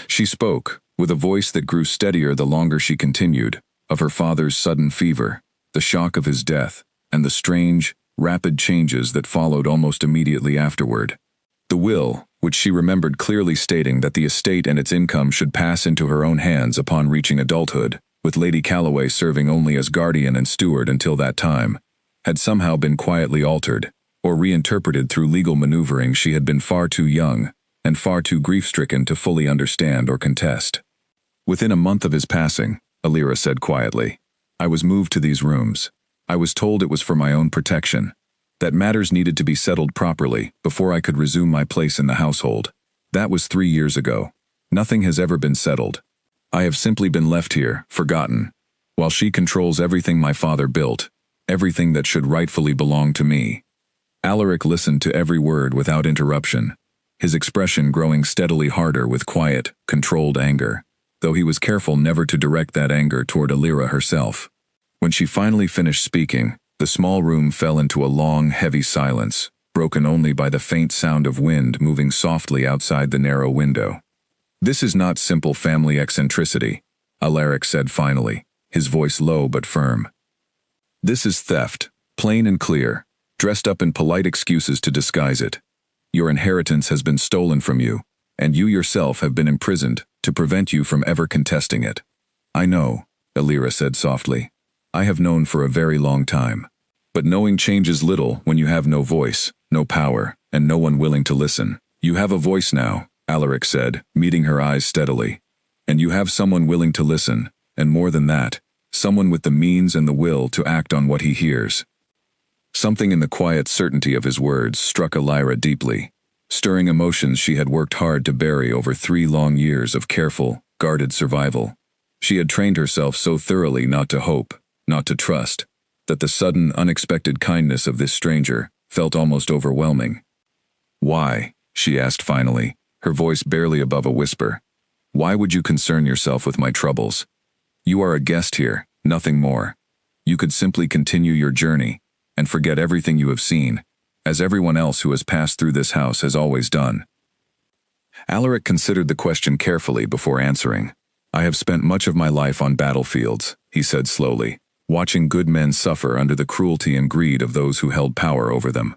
She spoke, with a voice that grew steadier the longer she continued, of her father's sudden fever, the shock of his death, and the strange, rapid changes that followed almost immediately afterward. The will, which she remembered clearly stating that the estate and its income should pass into her own hands upon reaching adulthood, with Lady Calloway serving only as guardian and steward until that time, had somehow been quietly altered, or reinterpreted through legal maneuvering she had been far too young and far too grief-stricken to fully understand or contest. "Within a month of his passing," Elira said quietly, "I was moved to these rooms. I was told it was for my own protection, that matters needed to be settled properly before I could resume my place in the household. That was 3 years ago. Nothing has ever been settled. I have simply been left here, forgotten, while she controls everything my father built, everything that should rightfully belong to me." Alaric listened to every word without interruption, his expression growing steadily harder with quiet, controlled anger, though he was careful never to direct that anger toward Alira herself. When she finally finished speaking, the small room fell into a long, heavy silence, broken only by the faint sound of wind moving softly outside the narrow window. "This is not simple family eccentricity," Alaric said finally, his voice low but firm. "This is theft, plain and clear, dressed up in polite excuses to disguise it. Your inheritance has been stolen from you, and you yourself have been imprisoned to prevent you from ever contesting it." "I know," Alira said softly. "I have known for a very long time. But knowing changes little when you have no voice, no power, and no one willing to listen." "You have a voice now," Alaric said, meeting her eyes steadily. "And you have someone willing to listen, and more than that, someone with the means and the will to act on what he hears." Something in the quiet certainty of his words struck Alira deeply, stirring emotions she had worked hard to bury over 3 long years of careful, guarded survival. She had trained herself so thoroughly not to hope, not to trust, that the sudden, unexpected kindness of this stranger felt almost overwhelming. "Why?" she asked finally, her voice barely above a whisper. "Why would you concern yourself with my troubles? You are a guest here, nothing more. You could simply continue your journey, and forget everything you have seen, as everyone else who has passed through this house has always done." Alaric considered the question carefully before answering. "I have spent much of my life on battlefields," he said slowly, "watching good men suffer under the cruelty and greed of those who held power over them.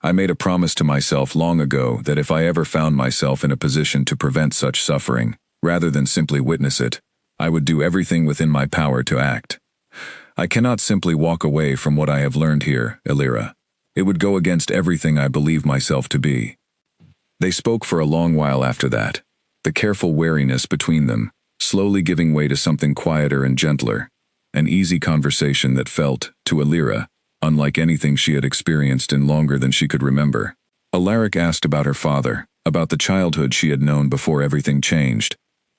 I made a promise to myself long ago that if I ever found myself in a position to prevent such suffering, rather than simply witness it, I would do everything within my power to act. I cannot simply walk away from what I have learned here, Alira. It would go against everything I believe myself to be." They spoke for a long while after that, the careful wariness between them, slowly giving way to something quieter and gentler, an easy conversation that felt, to Alira, unlike anything she had experienced in longer than she could remember. Alaric asked about her father, about the childhood she had known before everything changed,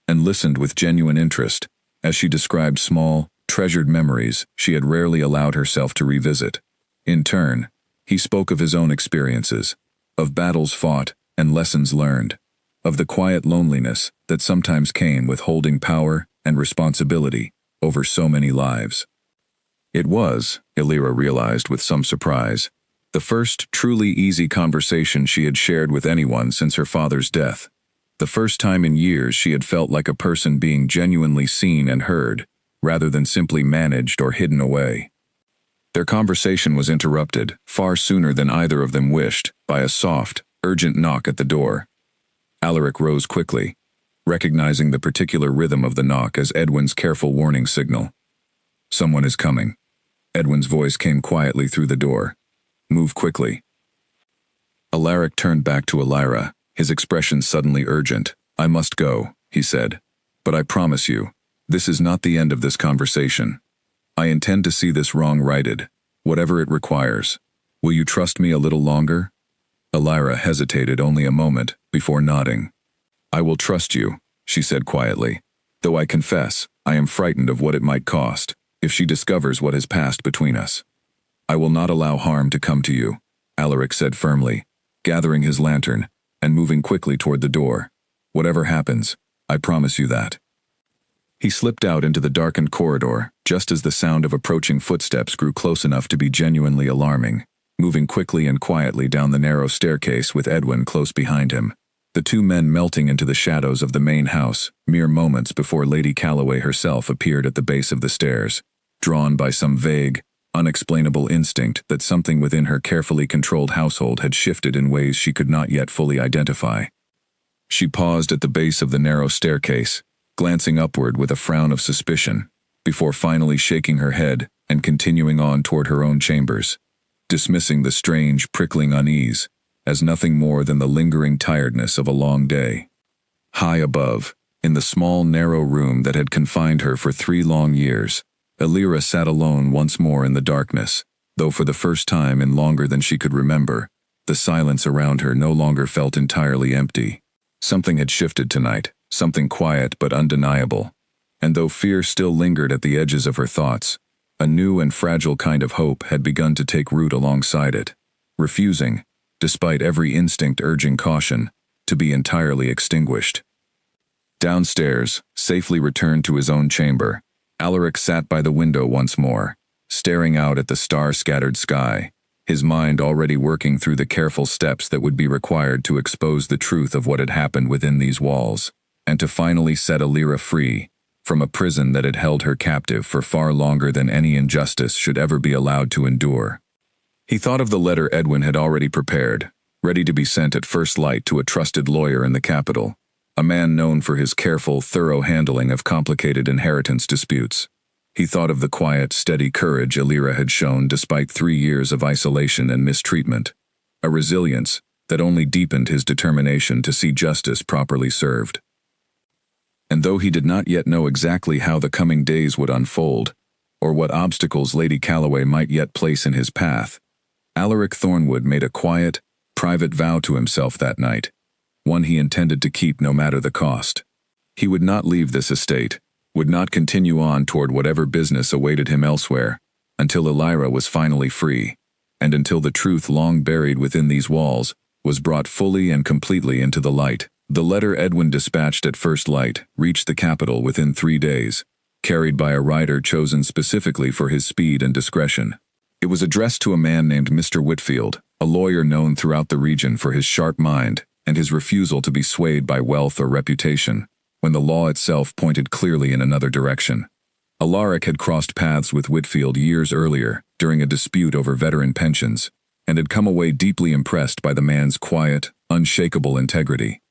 and listened with genuine interest, as she described small, treasured memories she had rarely allowed herself to revisit. In turn, he spoke of his own experiences, of battles fought and lessons learned, of the quiet loneliness that sometimes came with holding power and responsibility over so many lives. It was, Alira realized with some surprise, the first truly easy conversation she had shared with anyone since her father's death. The first time in years she had felt like a person being genuinely seen and heard, rather than simply managed or hidden away. Their conversation was interrupted, far sooner than either of them wished, by a soft, urgent knock at the door. Alaric rose quickly, recognizing the particular rhythm of the knock as Edwin's careful warning signal. "Someone is coming." Edwin's voice came quietly through the door. "Move quickly." Alaric turned back to Alira, his expression suddenly urgent. "I must go," he said. "But I promise you, this is not the end of this conversation. I intend to see this wrong righted, whatever it requires. Will you trust me a little longer?" Alira hesitated only a moment before nodding. "I will trust you," she said quietly, "though I confess I am frightened of what it might cost if she discovers what has passed between us." "I will not allow harm to come to you," Alaric said firmly, gathering his lantern and moving quickly toward the door. "Whatever happens, I promise you that." He slipped out into the darkened corridor, just as the sound of approaching footsteps grew close enough to be genuinely alarming, moving quickly and quietly down the narrow staircase with Edwin close behind him, the two men melting into the shadows of the main house, mere moments before Lady Calloway herself appeared at the base of the stairs, drawn by some vague, unexplainable instinct that something within her carefully controlled household had shifted in ways she could not yet fully identify. She paused at the base of the narrow staircase, glancing upward with a frown of suspicion, before finally shaking her head and continuing on toward her own chambers, dismissing the strange, prickling unease as nothing more than the lingering tiredness of a long day. High above, in the small, narrow room that had confined her for 3 long years, Alira sat alone once more in the darkness, though for the first time in longer than she could remember, the silence around her no longer felt entirely empty. Something had shifted tonight, something quiet but undeniable, and though fear still lingered at the edges of her thoughts, a new and fragile kind of hope had begun to take root alongside it, refusing, despite every instinct urging caution, to be entirely extinguished. Downstairs, safely returned to his own chamber, Alaric sat by the window once more, staring out at the star-scattered sky, his mind already working through the careful steps that would be required to expose the truth of what had happened within these walls, and to finally set Alira free from a prison that had held her captive for far longer than any injustice should ever be allowed to endure. He thought of the letter Edwin had already prepared, ready to be sent at first light to a trusted lawyer in the capital, a man known for his careful, thorough handling of complicated inheritance disputes. He thought of the quiet, steady courage Alira had shown despite 3 years of isolation and mistreatment, a resilience that only deepened his determination to see justice properly served. And though he did not yet know exactly how the coming days would unfold, or what obstacles Lady Calloway might yet place in his path, Alaric Thornwood made a quiet, private vow to himself that night, one he intended to keep no matter the cost. He would not leave this estate, would not continue on toward whatever business awaited him elsewhere, until Alira was finally free, and until the truth long buried within these walls was brought fully and completely into the light. The letter Edwin dispatched at first light reached the capital within 3 days, carried by a rider chosen specifically for his speed and discretion. It was addressed to a man named Mr. Whitfield, a lawyer known throughout the region for his sharp mind and his refusal to be swayed by wealth or reputation, when the law itself pointed clearly in another direction. Alaric had crossed paths with Whitfield years earlier during a dispute over veteran pensions, and had come away deeply impressed by the man's quiet, unshakable integrity.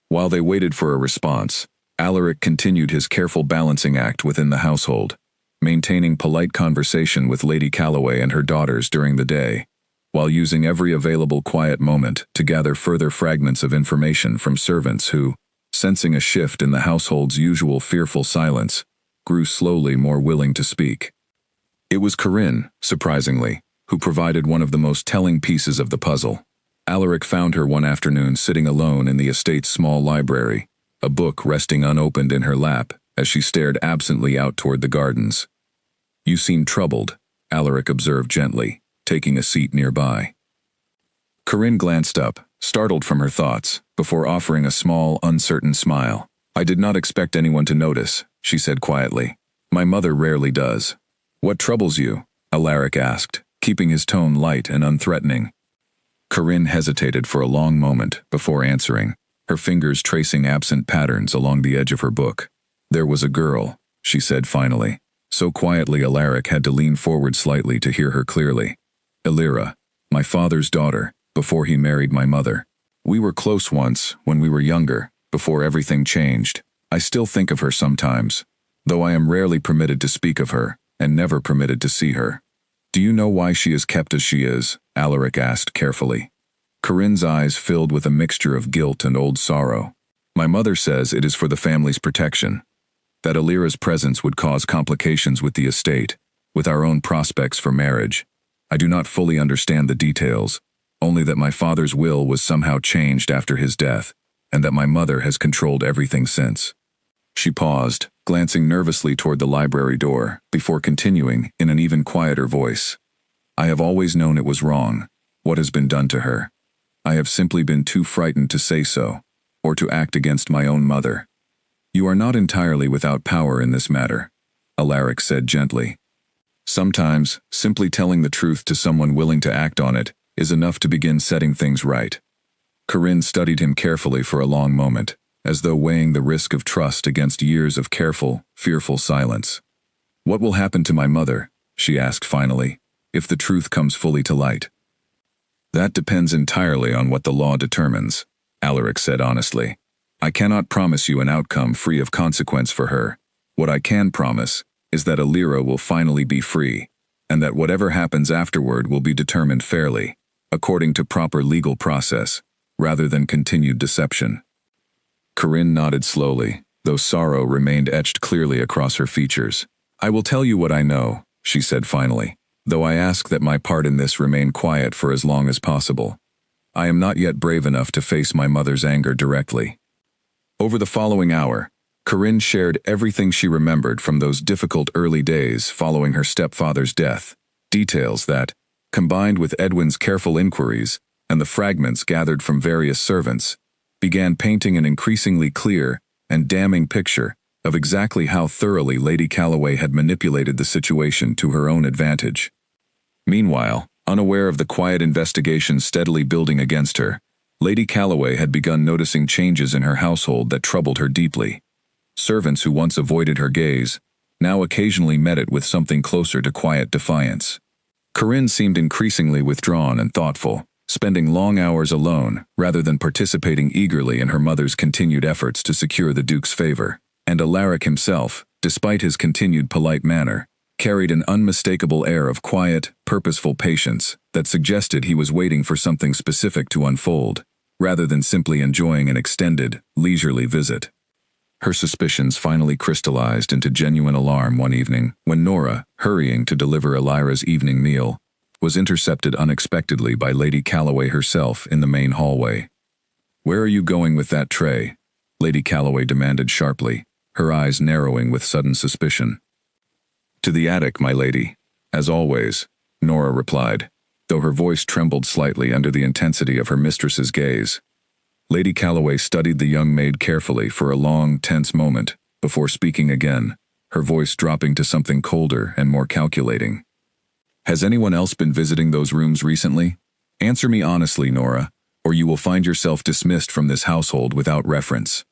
While they waited for a response, Alaric continued his careful balancing act within the household, maintaining polite conversation with Lady Calloway and her daughters during the day, while using every available quiet moment to gather further fragments of information from servants who, sensing a shift in the household's usual fearful silence, grew slowly more willing to speak. It was Corinne, surprisingly, who provided one of the most telling pieces of the puzzle. Alaric found her one afternoon sitting alone in the estate's small library, a book resting unopened in her lap as she stared absently out toward the gardens. "You seem troubled," Alaric observed gently, taking a seat nearby. Corinne glanced up, startled from her thoughts, before offering a small, uncertain smile. "I did not expect anyone to notice," she said quietly. "My mother rarely does." "What troubles you?" Alaric asked, keeping his tone light and unthreatening. Corinne hesitated for a long moment before answering, her fingers tracing absent patterns along the edge of her book. "There was a girl," she said finally, so quietly Alaric had to lean forward slightly to hear her clearly. "Alira, my father's daughter, before he married my mother. We were close once, when we were younger, before everything changed. I still think of her sometimes, though I am rarely permitted to speak of her, and never permitted to see her." "Do you know why she is kept as she is?" Alaric asked carefully. Corinne's eyes filled with a mixture of guilt and old sorrow. "My mother says it is for the family's protection. That Alira's presence would cause complications with the estate, with our own prospects for marriage. I do not fully understand the details, only that my father's will was somehow changed after his death, and that my mother has controlled everything since." She paused, glancing nervously toward the library door, before continuing in an even quieter voice. "I have always known it was wrong, what has been done to her. I have simply been too frightened to say so, or to act against my own mother." "You are not entirely without power in this matter," Alaric said gently. "Sometimes, simply telling the truth to someone willing to act on it is enough to begin setting things right." Corinne studied him carefully for a long moment, as though weighing the risk of trust against years of careful, fearful silence. "What will happen to my mother," she asked finally, "if the truth comes fully to light?" "That depends entirely on what the law determines," Alaric said honestly. "I cannot promise you an outcome free of consequence for her. What I can promise is that Alira will finally be free, and that whatever happens afterward will be determined fairly, according to proper legal process, rather than continued deception." Corinne nodded slowly, though sorrow remained etched clearly across her features. "I will tell you what I know," she said finally, "though I ask that my part in this remain quiet for as long as possible. I am not yet brave enough to face my mother's anger directly." Over the following hour, Corinne shared everything she remembered from those difficult early days following her stepfather's death, details that, combined with Edwin's careful inquiries, and the fragments gathered from various servants, began painting an increasingly clear and damning picture of exactly how thoroughly Lady Calloway had manipulated the situation to her own advantage. Meanwhile, unaware of the quiet investigation steadily building against her, Lady Calloway had begun noticing changes in her household that troubled her deeply. Servants who once avoided her gaze now occasionally met it with something closer to quiet defiance. Corinne seemed increasingly withdrawn and thoughtful, spending long hours alone rather than participating eagerly in her mother's continued efforts to secure the Duke's favor. And Alaric himself, despite his continued polite manner, carried an unmistakable air of quiet, purposeful patience that suggested he was waiting for something specific to unfold, rather than simply enjoying an extended, leisurely visit. Her suspicions finally crystallized into genuine alarm one evening when Nora, hurrying to deliver Elira's evening meal, was intercepted unexpectedly by Lady Calloway herself in the main hallway. "Where are you going with that tray?" Lady Calloway demanded sharply, her eyes narrowing with sudden suspicion. "To the attic, my lady. As always," Nora replied, though her voice trembled slightly under the intensity of her mistress's gaze. Lady Calloway studied the young maid carefully for a long, tense moment before speaking again, her voice dropping to something colder and more calculating. "Has anyone else been visiting those rooms recently? Answer me honestly, Nora, or you will find yourself dismissed from this household without reference."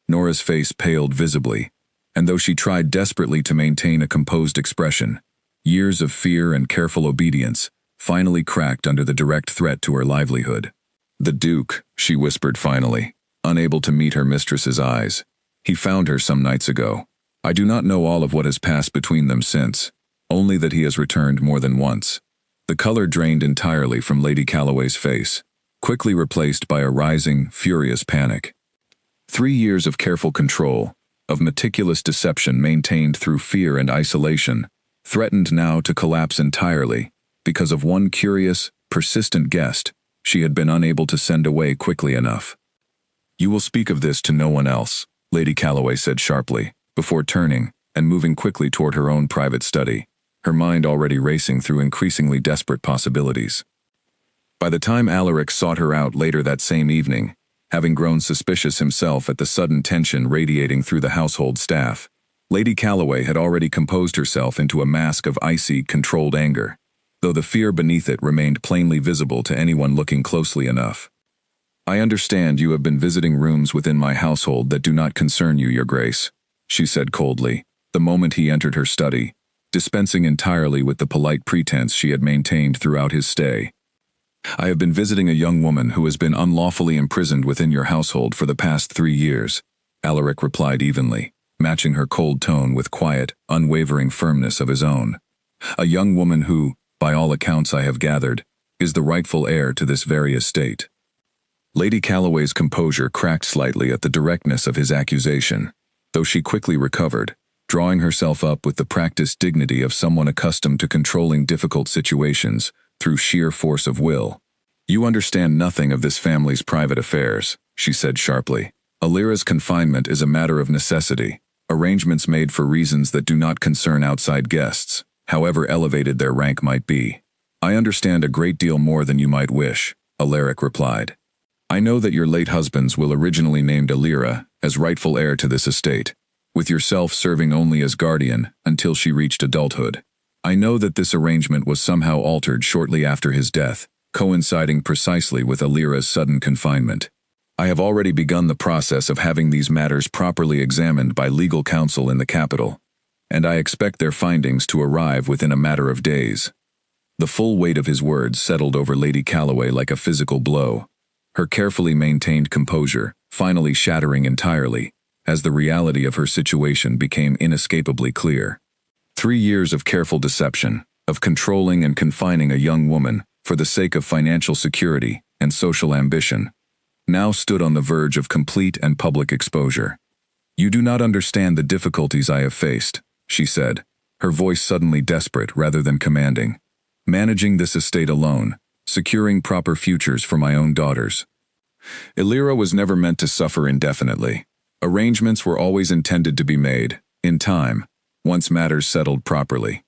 Nora's face paled visibly, and though she tried desperately to maintain a composed expression, years of fear and careful obedience finally cracked under the direct threat to her livelihood. "The Duke," she whispered finally, unable to meet her mistress's eyes. "He found her some nights ago. I do not know all of what has passed between them since, only that he has returned more than once." The color drained entirely from Lady Calloway's face, quickly replaced by a rising, furious panic. 3 years of careful control, of meticulous deception maintained through fear and isolation, threatened now to collapse entirely because of one curious, persistent guest she had been unable to send away quickly enough. "You will speak of this to no one else," Lady Calloway said sharply, before turning and moving quickly toward her own private study, her mind already racing through increasingly desperate possibilities. By the time Alaric sought her out later that same evening, having grown suspicious himself at the sudden tension radiating through the household staff, Lady Calloway had already composed herself into a mask of icy, controlled anger, though the fear beneath it remained plainly visible to anyone looking closely enough. "I understand you have been visiting rooms within my household that do not concern you, Your Grace," she said coldly, the moment he entered her study, dispensing entirely with the polite pretense she had maintained throughout his stay. "I have been visiting a young woman who has been unlawfully imprisoned within your household for the past 3 years, Alaric replied evenly, matching her cold tone with quiet, unwavering firmness of his own. "A young woman who, by all accounts I have gathered, is the rightful heir to this very estate." Lady Calloway's composure cracked slightly at the directness of his accusation, though she quickly recovered, drawing herself up with the practiced dignity of someone accustomed to controlling difficult situations through sheer force of will. "You understand nothing of this family's private affairs," she said sharply. "Elira's confinement is a matter of necessity, arrangements made for reasons that do not concern outside guests, however elevated their rank might be." "I understand a great deal more than you might wish," Alaric replied. "I know that your late husband's will originally named Elira as rightful heir to this estate, with yourself serving only as guardian until she reached adulthood. I know that this arrangement was somehow altered shortly after his death, coinciding precisely with Elira's sudden confinement. I have already begun the process of having these matters properly examined by legal counsel in the capital, and I expect their findings to arrive within a matter of days." The full weight of his words settled over Lady Calloway like a physical blow, her carefully maintained composure finally shattering entirely as the reality of her situation became inescapably clear. 3 years of careful deception, of controlling and confining a young woman for the sake of financial security and social ambition, now stood on the verge of complete and public exposure. "You do not understand the difficulties I have faced," she said, her voice suddenly desperate rather than commanding. "Managing this estate alone, securing proper futures for my own daughters. Elira was never meant to suffer indefinitely. Arrangements were always intended to be made, in time, once matters settled properly.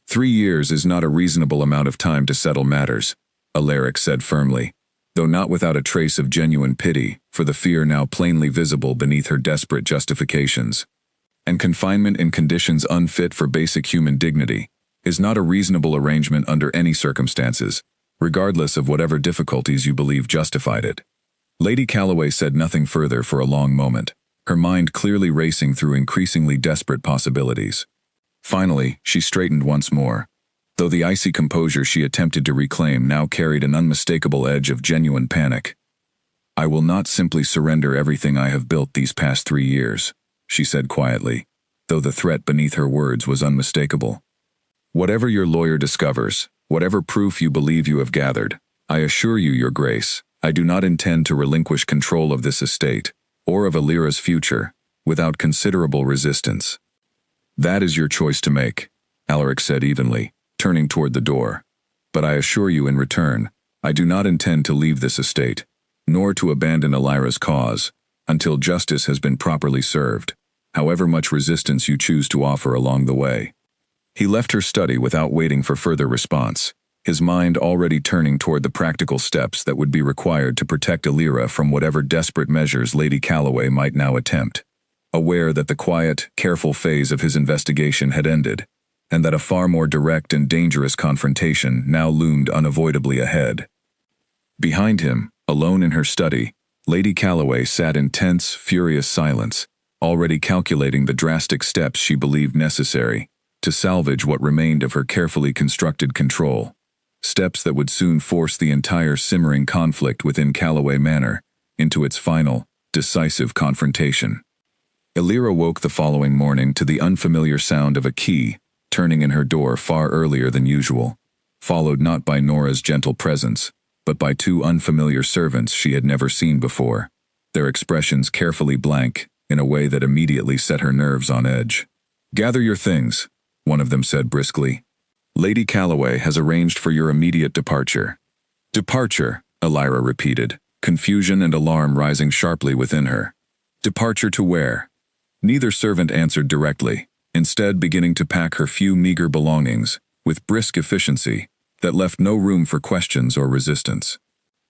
3 years is not a reasonable amount of time to settle matters," Alaric said firmly, though not without a trace of genuine pity for the fear now plainly visible beneath her desperate justifications. And confinement in conditions unfit for basic human dignity is not a reasonable arrangement under any circumstances, regardless of whatever difficulties you believe justified it. Lady Calloway said nothing further for a long moment, her mind clearly racing through increasingly desperate possibilities. Finally, she straightened once more, though the icy composure she attempted to reclaim now carried an unmistakable edge of genuine panic. "I will not simply surrender everything I have built these past 3 years," she said quietly, though the threat beneath her words was unmistakable. "Whatever your lawyer discovers, whatever proof you believe you have gathered, I assure you, Your Grace, I do not intend to relinquish control of this estate, or of Alira's future, without considerable resistance." "That is your choice to make," Alaric said evenly, turning toward the door. "But I assure you in return, I do not intend to leave this estate, nor to abandon Alira's cause, until justice has been properly served, however much resistance you choose to offer along the way." He left her study without waiting for further response, his mind already turning toward the practical steps that would be required to protect Alira from whatever desperate measures Lady Calloway might now attempt. Aware that the quiet, careful phase of his investigation had ended, and that a far more direct and dangerous confrontation now loomed unavoidably ahead. Behind him, alone in her study, Lady Calloway sat in tense, furious silence, already calculating the drastic steps she believed necessary to salvage what remained of her carefully constructed control, steps that would soon force the entire simmering conflict within Calloway Manor into its final, decisive confrontation. Alira woke the following morning to the unfamiliar sound of a key turning in her door far earlier than usual, followed not by Nora's gentle presence, but by 2 unfamiliar servants she had never seen before, their expressions carefully blank in a way that immediately set her nerves on edge. "Gather your things," one of them said briskly. "Lady Calloway has arranged for your immediate departure." "Departure," Alira repeated, confusion and alarm rising sharply within her. "Departure to where?" Neither servant answered directly, instead beginning to pack her few meager belongings, with brisk efficiency, that left no room for questions or resistance.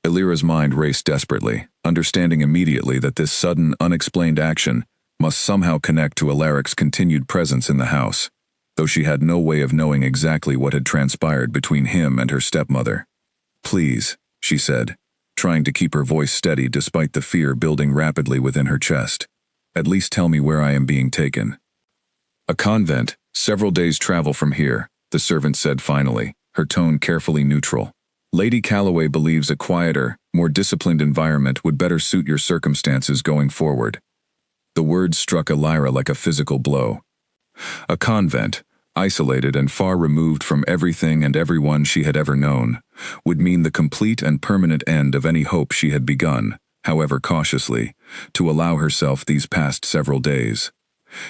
Alira's mind raced desperately, understanding immediately that this sudden, unexplained action must somehow connect to Alaric's continued presence in the house, though she had no way of knowing exactly what had transpired between him and her stepmother. "Please," she said, trying to keep her voice steady despite the fear building rapidly within her chest, "at least tell me where I am being taken." "A convent, several days' travel from here," the servant said finally, her tone carefully neutral. "Lady Calloway believes a quieter, more disciplined environment would better suit your circumstances going forward." The words struck Alira like a physical blow. A convent, isolated and far removed from everything and everyone she had ever known, would mean the complete and permanent end of any hope she had begun, however cautiously, to allow herself these past several days.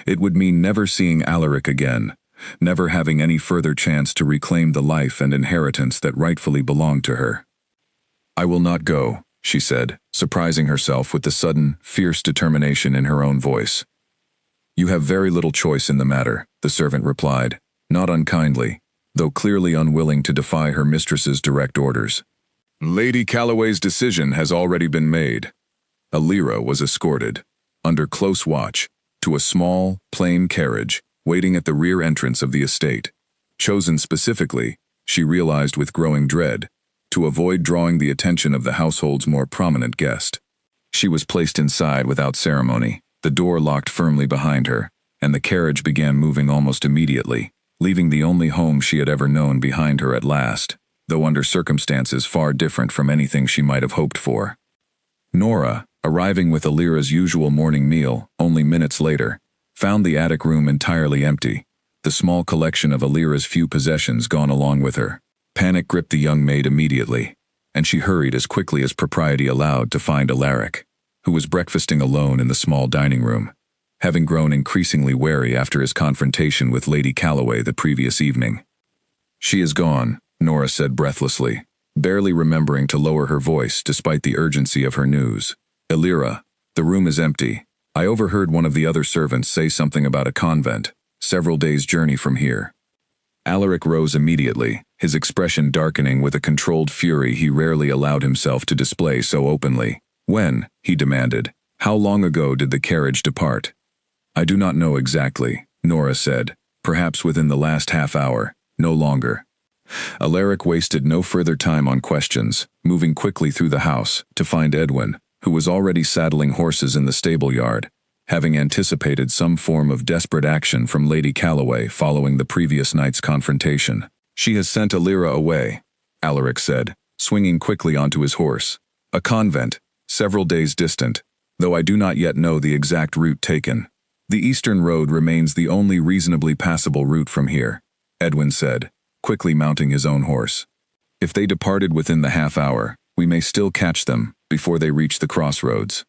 It would mean never seeing Alaric again, never having any further chance to reclaim the life and inheritance that rightfully belonged to her. "I will not go," she said, surprising herself with the sudden, fierce determination in her own voice. "You have very little choice in the matter," the servant replied, not unkindly, though clearly unwilling to defy her mistress's direct orders. "Lady Calloway's decision has already been made." Alira was escorted, under close watch, to a small, plain carriage waiting at the rear entrance of the estate, chosen specifically, she realized with growing dread, to avoid drawing the attention of the household's more prominent guest. She was placed inside without ceremony, the door locked firmly behind her, and the carriage began moving almost immediately, leaving the only home she had ever known behind her at last, though under circumstances far different from anything she might have hoped for. Nora, arriving with Alira's usual morning meal only minutes later, found the attic room entirely empty, the small collection of Alira's few possessions gone along with her. Panic gripped the young maid immediately, and she hurried as quickly as propriety allowed to find Alaric, who was breakfasting alone in the small dining room, having grown increasingly wary after his confrontation with Lady Calloway the previous evening. "She is gone," Nora said breathlessly, barely remembering to lower her voice despite the urgency of her news. "Alira, the room is empty. I overheard one of the other servants say something about a convent, several days' journey from here." Alaric rose immediately, his expression darkening with a controlled fury he rarely allowed himself to display so openly. "When?" he demanded. "How long ago did the carriage depart?" "I do not know exactly," Nora said. "Perhaps within the last half hour, no longer." Alaric wasted no further time on questions, moving quickly through the house to find Edwin, who was already saddling horses in the stable yard, having anticipated some form of desperate action from Lady Calloway following the previous night's confrontation. "She has sent Alira away," Alaric said, swinging quickly onto his horse. "A convent, several days distant, though I do not yet know the exact route taken. The eastern road remains the only reasonably passable route from here," Edwin said, quickly mounting his own horse. "If they departed within the half hour, we may still catch them before they reach the crossroads."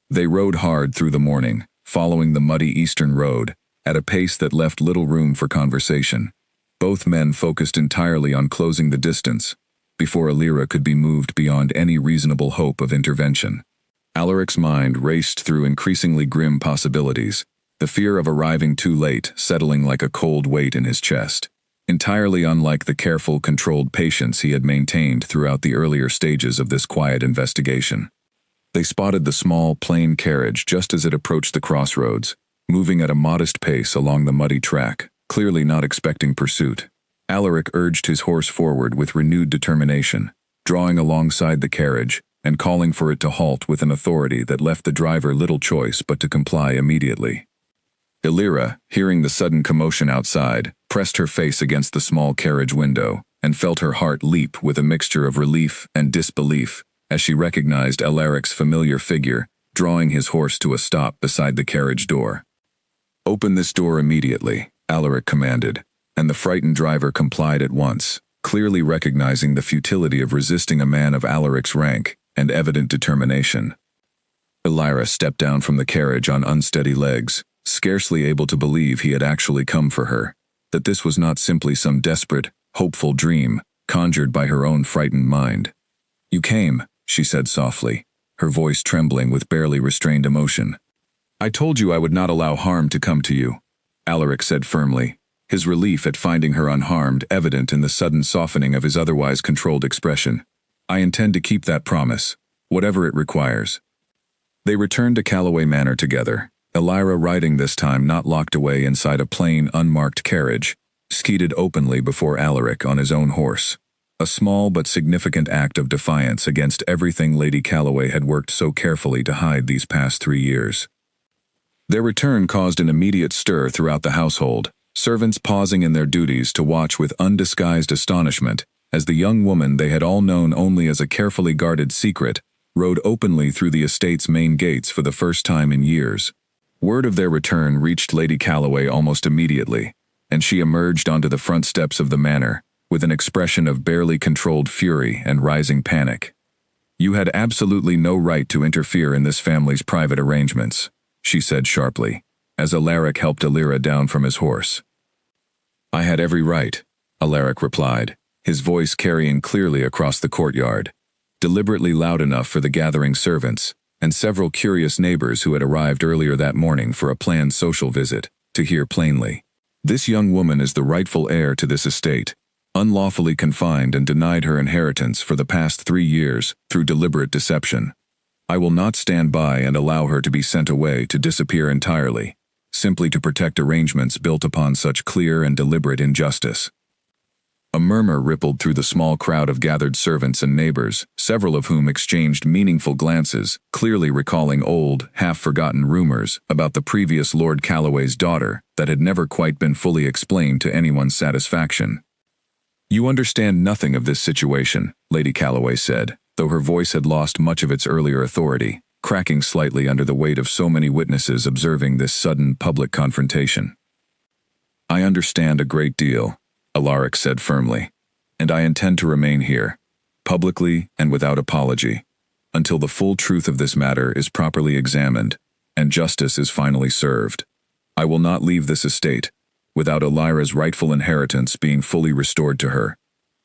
They rode hard through the morning, following the muddy eastern road, at a pace that left little room for conversation. Both men focused entirely on closing the distance, before Alira could be moved beyond any reasonable hope of intervention. Alaric's mind raced through increasingly grim possibilities, the fear of arriving too late settling like a cold weight in his chest, entirely unlike the careful, controlled patience he had maintained throughout the earlier stages of this quiet investigation. They spotted the small, plain carriage just as it approached the crossroads, moving at a modest pace along the muddy track, clearly not expecting pursuit. Alaric urged his horse forward with renewed determination, drawing alongside the carriage and calling for it to halt with an authority that left the driver little choice but to comply immediately. Alira, hearing the sudden commotion outside, pressed her face against the small carriage window and felt her heart leap with a mixture of relief and disbelief as she recognized Alaric's familiar figure drawing his horse to a stop beside the carriage door. "Open this door immediately," Alaric commanded, and the frightened driver complied at once, clearly recognizing the futility of resisting a man of Alaric's rank and evident determination. Alira stepped down from the carriage on unsteady legs, scarcely able to believe he had actually come for her, that this was not simply some desperate, hopeful dream conjured by her own frightened mind. "You came," she said softly, her voice trembling with barely restrained emotion. "I told you I would not allow harm to come to you," Alaric said firmly, his relief at finding her unharmed evident in the sudden softening of his otherwise controlled expression. "I intend to keep that promise, whatever it requires." They returned to Calloway Manor together, Alira riding this time not locked away inside a plain, unmarked carriage, skeeted openly before Alaric on his own horse. A small but significant act of defiance against everything Lady Calloway had worked so carefully to hide these past 3 years. Their return caused an immediate stir throughout the household, servants pausing in their duties to watch with undisguised astonishment as the young woman they had all known only as a carefully guarded secret rode openly through the estate's main gates for the first time in years. Word of their return reached Lady Calloway almost immediately, and she emerged onto the front steps of the manor, with an expression of barely controlled fury and rising panic. "You had absolutely no right to interfere in this family's private arrangements," she said sharply, as Alaric helped Alira down from his horse. "I had every right," Alaric replied, his voice carrying clearly across the courtyard, deliberately loud enough for the gathering servants and several curious neighbors who had arrived earlier that morning for a planned social visit to hear plainly. "This young woman is the rightful heir to this estate, unlawfully confined and denied her inheritance for the past 3 years through deliberate deception. I will not stand by and allow her to be sent away to disappear entirely, simply to protect arrangements built upon such clear and deliberate injustice." A murmur rippled through the small crowd of gathered servants and neighbors, several of whom exchanged meaningful glances, clearly recalling old, half-forgotten rumors about the previous Lord Calloway's daughter that had never quite been fully explained to anyone's satisfaction. "You understand nothing of this situation," Lady Calloway said, though her voice had lost much of its earlier authority, cracking slightly under the weight of so many witnesses observing this sudden public confrontation. "I understand a great deal," Alaric said firmly, "and I intend to remain here, publicly and without apology, until the full truth of this matter is properly examined and justice is finally served. I will not leave this estate without Alira's rightful inheritance being fully restored to her,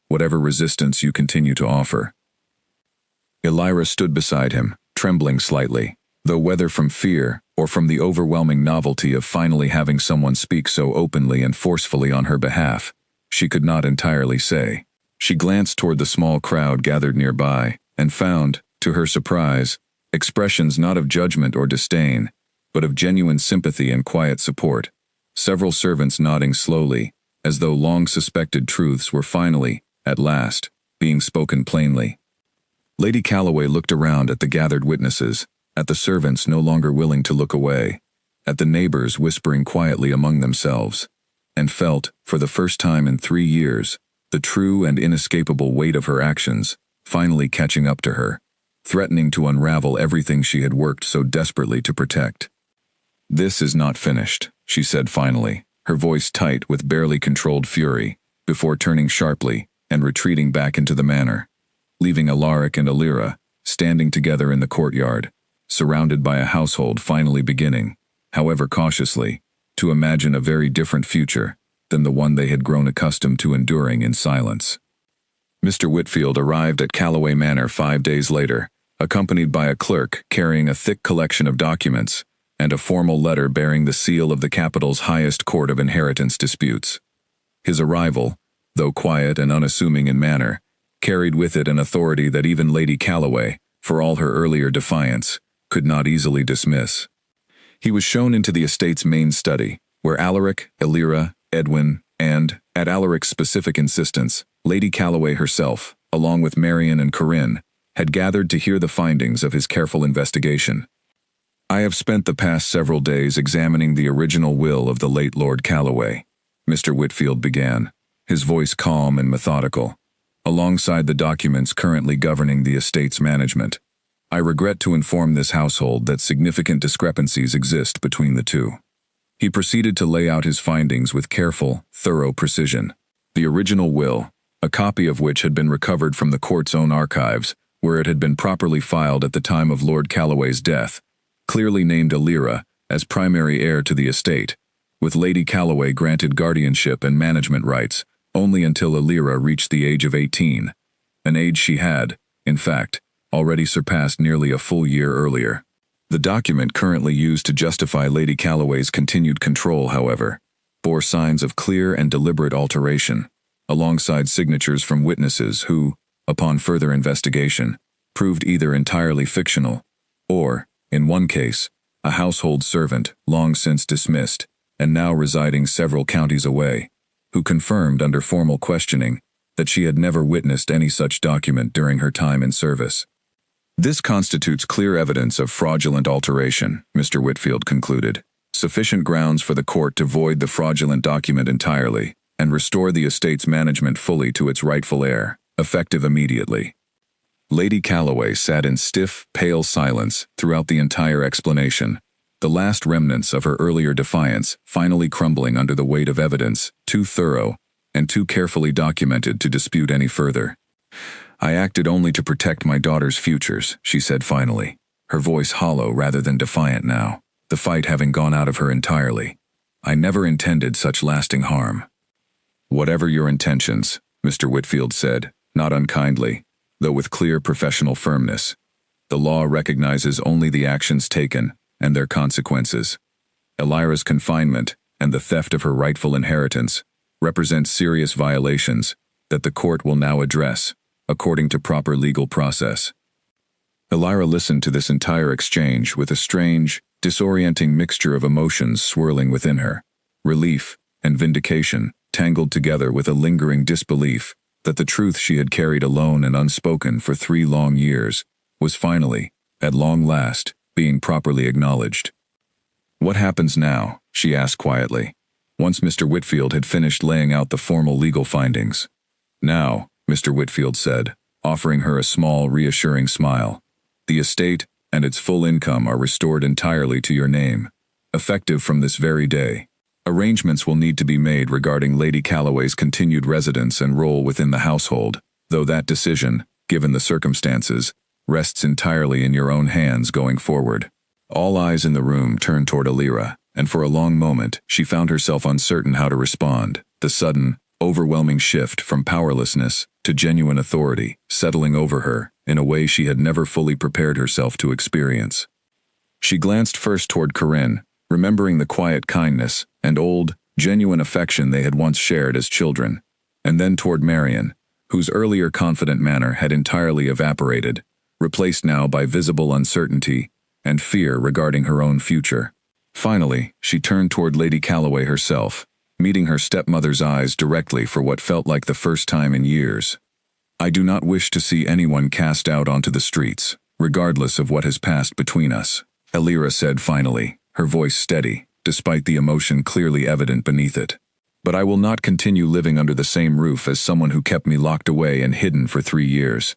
whatever resistance you continue to offer." Alira stood beside him, trembling slightly, though whether from fear or from the overwhelming novelty of finally having someone speak so openly and forcefully on her behalf, She could not entirely say. She glanced toward the small crowd gathered nearby, and found, to her surprise, expressions not of judgment or disdain, but of genuine sympathy and quiet support. Several servants nodding slowly, as though long-suspected truths were finally, at last, being spoken plainly. Lady Calloway looked around at the gathered witnesses, at the servants no longer willing to look away, at the neighbors whispering quietly among themselves, and felt, for the first time in 3 years, the true and inescapable weight of her actions, finally catching up to her, threatening to unravel everything she had worked so desperately to protect. "This is not finished," she said finally, her voice tight with barely controlled fury, before turning sharply and retreating back into the manor, leaving Alaric and Alira standing together in the courtyard, surrounded by a household finally beginning, however cautiously, to imagine a very different future than the one they had grown accustomed to enduring in silence. Mr. Whitfield arrived at Calloway Manor 5 days later, accompanied by a clerk carrying a thick collection of documents and a formal letter bearing the seal of the capital's highest court of inheritance disputes. His arrival, though quiet and unassuming in manner, carried with it an authority that even Lady Calloway, for all her earlier defiance, could not easily dismiss. He was shown into the estate's main study, where Alaric, Alira, Edwin, and, at Alaric's specific insistence, Lady Calloway herself, along with Marian and Corinne, had gathered to hear the findings of his careful investigation. "I have spent the past several days examining the original will of the late Lord Calloway," Mr. Whitfield began, his voice calm and methodical, "alongside the documents currently governing the estate's management. I regret to inform this household that significant discrepancies exist between the two." He proceeded to lay out his findings with careful, thorough precision. The original will, a copy of which had been recovered from the court's own archives, where it had been properly filed at the time of Lord Calloway's death, clearly named Alira as primary heir to the estate, with Lady Calloway granted guardianship and management rights only until Alira reached the age of 18, an age she had, in fact, already surpassed nearly a full year earlier. The document currently used to justify Lady Calloway's continued control, however, bore signs of clear and deliberate alteration, alongside signatures from witnesses who, upon further investigation, proved either entirely fictional or, in one case, a household servant long since dismissed and now residing several counties away, who confirmed under formal questioning that she had never witnessed any such document during her time in service. "This constitutes clear evidence of fraudulent alteration," Mr. Whitfield concluded, "sufficient grounds for the court to void the fraudulent document entirely and restore the estate's management fully to its rightful heir, effective immediately." Lady Calloway sat in stiff, pale silence throughout the entire explanation, the last remnants of her earlier defiance finally crumbling under the weight of evidence too thorough and too carefully documented to dispute any further. "I acted only to protect my daughter's futures," she said finally, her voice hollow rather than defiant now, the fight having gone out of her entirely. "I never intended such lasting harm." "Whatever your intentions," Mr. Whitfield said, not unkindly, though with clear professional firmness, "the law recognizes only the actions taken and their consequences. Alira's confinement and the theft of her rightful inheritance represent serious violations that the court will now address, according to proper legal process." Alira listened to this entire exchange with a strange, disorienting mixture of emotions swirling within her, relief and vindication tangled together with a lingering disbelief that the truth she had carried alone and unspoken for 3 long years was finally, at long last, being properly acknowledged. "What happens now?" she asked quietly, once Mr. Whitfield had finished laying out the formal legal findings. "Now," Mr. Whitfield said, offering her a small, reassuring smile, "the estate and its full income are restored entirely to your name, effective from this very day. Arrangements will need to be made regarding Lady Calloway's continued residence and role within the household, though that decision, given the circumstances, rests entirely in your own hands going forward." All eyes in the room turned toward Alira, and for a long moment she found herself uncertain how to respond, the sudden, overwhelming shift from powerlessness to genuine authority settling over her in a way she had never fully prepared herself to experience. She glanced first toward Corinne, remembering the quiet kindness and old, genuine affection they had once shared as children, and then toward Marian, whose earlier confident manner had entirely evaporated, replaced now by visible uncertainty and fear regarding her own future. Finally, she turned toward Lady Calloway herself, meeting her stepmother's eyes directly for what felt like the first time in years. "I do not wish to see anyone cast out onto the streets, regardless of what has passed between us," Elira said finally, her voice steady, despite the emotion clearly evident beneath it. "But I will not continue living under the same roof as someone who kept me locked away and hidden for 3 years,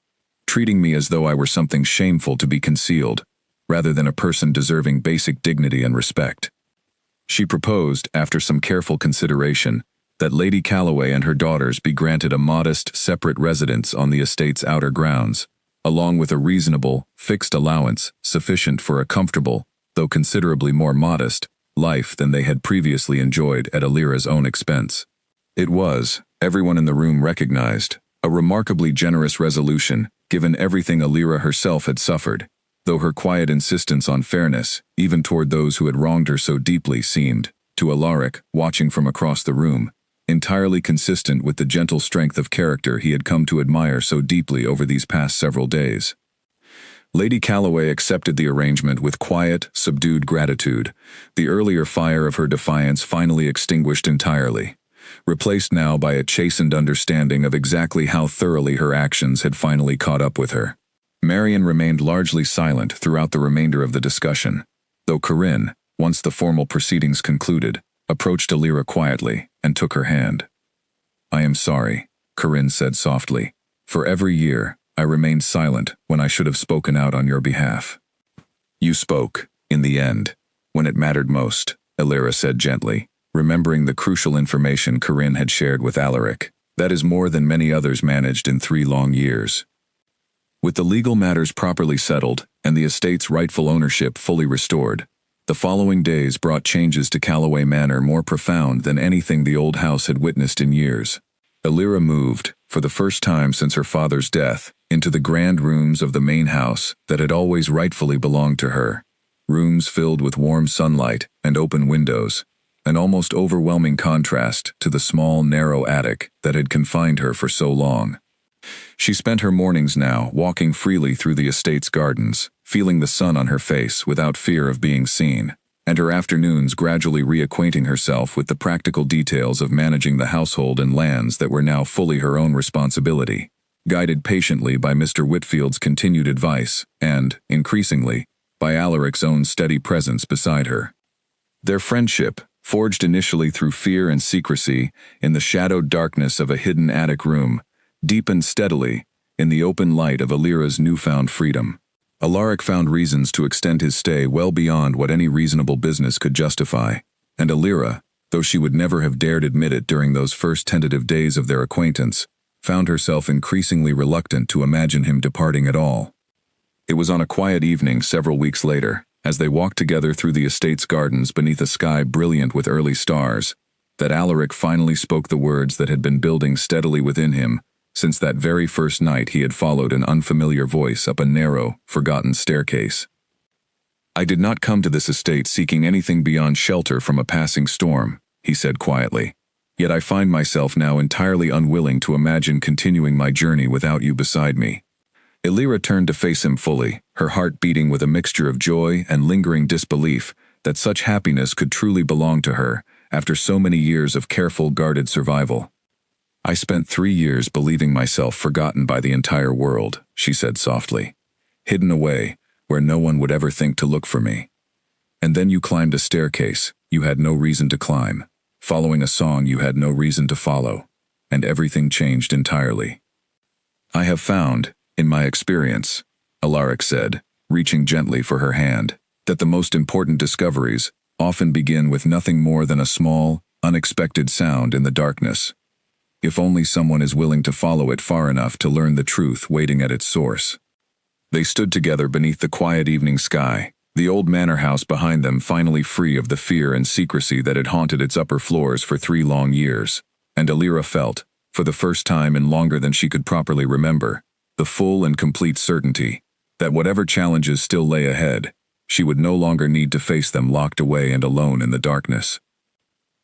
treating me as though I were something shameful to be concealed, rather than a person deserving basic dignity and respect." She proposed, after some careful consideration, that Lady Calloway and her daughters be granted a modest, separate residence on the estate's outer grounds, along with a reasonable, fixed allowance sufficient for a comfortable, though considerably more modest, life than they had previously enjoyed at Elira's own expense. It was, everyone in the room recognized, a remarkably generous resolution, given everything Elira herself had suffered, though her quiet insistence on fairness, even toward those who had wronged her so deeply, seemed, to Alaric, watching from across the room, entirely consistent with the gentle strength of character he had come to admire so deeply over these past several days. Lady Calloway accepted the arrangement with quiet, subdued gratitude, the earlier fire of her defiance finally extinguished entirely, replaced now by a chastened understanding of exactly how thoroughly her actions had finally caught up with her. Marian remained largely silent throughout the remainder of the discussion, though Corinne, once the formal proceedings concluded, approached Elira quietly and took her hand. "I am sorry," Corinne said softly. "For every year, I remained silent when I should have spoken out on your behalf." "You spoke, in the end, when it mattered most," Elira said gently, remembering the crucial information Corinne had shared with Alaric. "That is more than many others managed in 3 long years." With the legal matters properly settled and the estate's rightful ownership fully restored, the following days brought changes to Calloway Manor more profound than anything the old house had witnessed in years. Elira moved, for the first time since her father's death, into the grand rooms of the main house that had always rightfully belonged to her. Rooms filled with warm sunlight and open windows, an almost overwhelming contrast to the small, narrow attic that had confined her for so long. She spent her mornings now walking freely through the estate's gardens, feeling the sun on her face without fear of being seen, and her afternoons gradually reacquainting herself with the practical details of managing the household and lands that were now fully her own responsibility, guided patiently by Mr. Whitfield's continued advice and, increasingly, by Alaric's own steady presence beside her. Their friendship, forged initially through fear and secrecy in the shadowed darkness of a hidden attic room, deepened steadily in the open light of Elira's newfound freedom. Alaric found reasons to extend his stay well beyond what any reasonable business could justify, and Elira, though she would never have dared admit it during those first tentative days of their acquaintance, found herself increasingly reluctant to imagine him departing at all. It was on a quiet evening several weeks later, as they walked together through the estate's gardens beneath a sky brilliant with early stars, that Alaric finally spoke the words that had been building steadily within him since that very first night he had followed an unfamiliar voice up a narrow, forgotten staircase. "I did not come to this estate seeking anything beyond shelter from a passing storm," he said quietly. "Yet I find myself now entirely unwilling to imagine continuing my journey without you beside me." Elira turned to face him fully, her heart beating with a mixture of joy and lingering disbelief that such happiness could truly belong to her after so many years of careful, guarded survival. "I spent 3 years believing myself forgotten by the entire world," she said softly, "hidden away where no one would ever think to look for me. And then you climbed a staircase you had no reason to climb, following a song you had no reason to follow, and everything changed entirely. I have found, in my experience," Alaric said, reaching gently for her hand, "that the most important discoveries often begin with nothing more than a small, unexpected sound in the darkness, if only someone is willing to follow it far enough to learn the truth waiting at its source." They stood together beneath the quiet evening sky, the old manor house behind them finally free of the fear and secrecy that had haunted its upper floors for 3 long years, and Elira felt, for the first time in longer than she could properly remember, the full and complete certainty that whatever challenges still lay ahead, she would no longer need to face them locked away and alone in the darkness.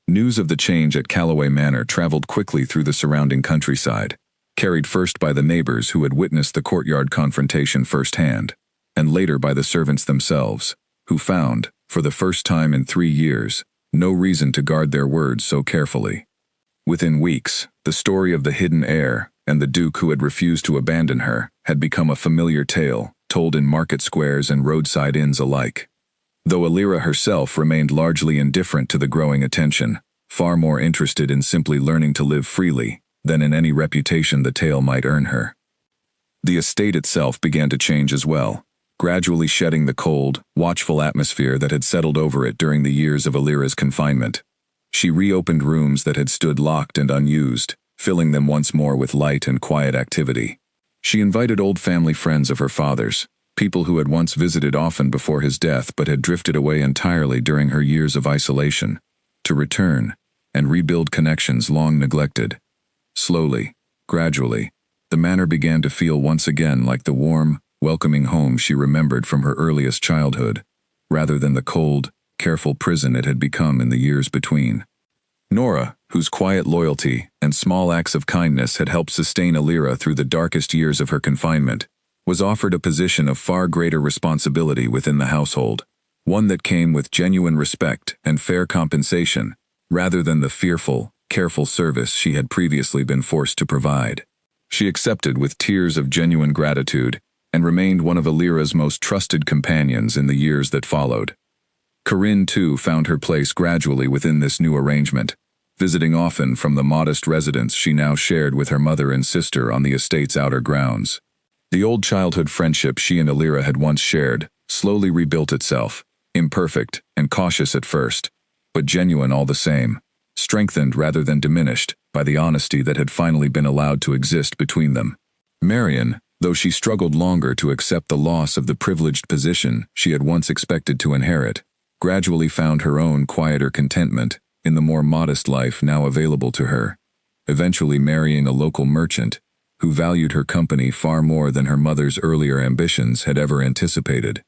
News of the change at Calloway Manor traveled quickly through the surrounding countryside, carried first by the neighbors who had witnessed the courtyard confrontation firsthand, and later by the servants themselves, who found, for the first time in 3 years, no reason to guard their words so carefully. Within weeks, the story of the hidden heir and the Duke who had refused to abandon her had become a familiar tale, told in market squares and roadside inns alike. Though Alira herself remained largely indifferent to the growing attention, far more interested in simply learning to live freely than in any reputation the tale might earn her. The estate itself began to change as well, gradually shedding the cold, watchful atmosphere that had settled over it during the years of Alira's confinement. She reopened rooms that had stood locked and unused, filling them once more with light and quiet activity. She invited old family friends of her father's, people who had once visited often before his death but had drifted away entirely during her years of isolation, to return and rebuild connections long neglected. Slowly, gradually, the manor began to feel once again like the warm, welcoming home she remembered from her earliest childhood, rather than the cold, careful prison it had become in the years between. Nora, whose quiet loyalty and small acts of kindness had helped sustain Alira through the darkest years of her confinement, was offered a position of far greater responsibility within the household, one that came with genuine respect and fair compensation, rather than the fearful, careful service she had previously been forced to provide. She accepted with tears of genuine gratitude and remained one of Alira's most trusted companions in the years that followed. Corinne, too, found her place gradually within this new arrangement, visiting often from the modest residence she now shared with her mother and sister on the estate's outer grounds. The old childhood friendship she and Alira had once shared slowly rebuilt itself, imperfect and cautious at first, but genuine all the same, strengthened rather than diminished by the honesty that had finally been allowed to exist between them. Marian, though she struggled longer to accept the loss of the privileged position she had once expected to inherit, gradually found her own quieter contentment in the more modest life now available to her, eventually marrying a local merchant who valued her company far more than her mother's earlier ambitions had ever anticipated.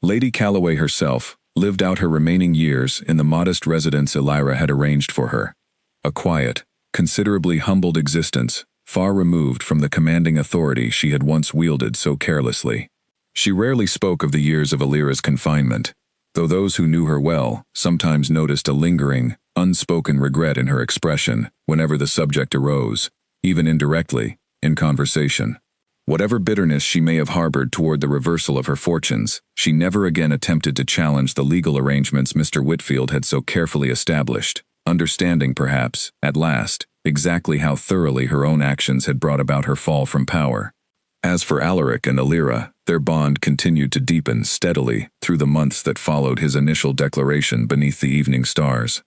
Lady Calloway herself lived out her remaining years in the modest residence Alira had arranged for her, a quiet, considerably humbled existence, far removed from the commanding authority she had once wielded so carelessly. She rarely spoke of the years of Alira's confinement, though those who knew her well sometimes noticed a lingering, unspoken regret in her expression whenever the subject arose, even indirectly, in conversation. Whatever bitterness she may have harbored toward the reversal of her fortunes, she never again attempted to challenge the legal arrangements Mr. Whitfield had so carefully established, understanding perhaps, at last, exactly how thoroughly her own actions had brought about her fall from power. As for Alaric and Alira, their bond continued to deepen steadily through the months that followed his initial declaration beneath the evening stars.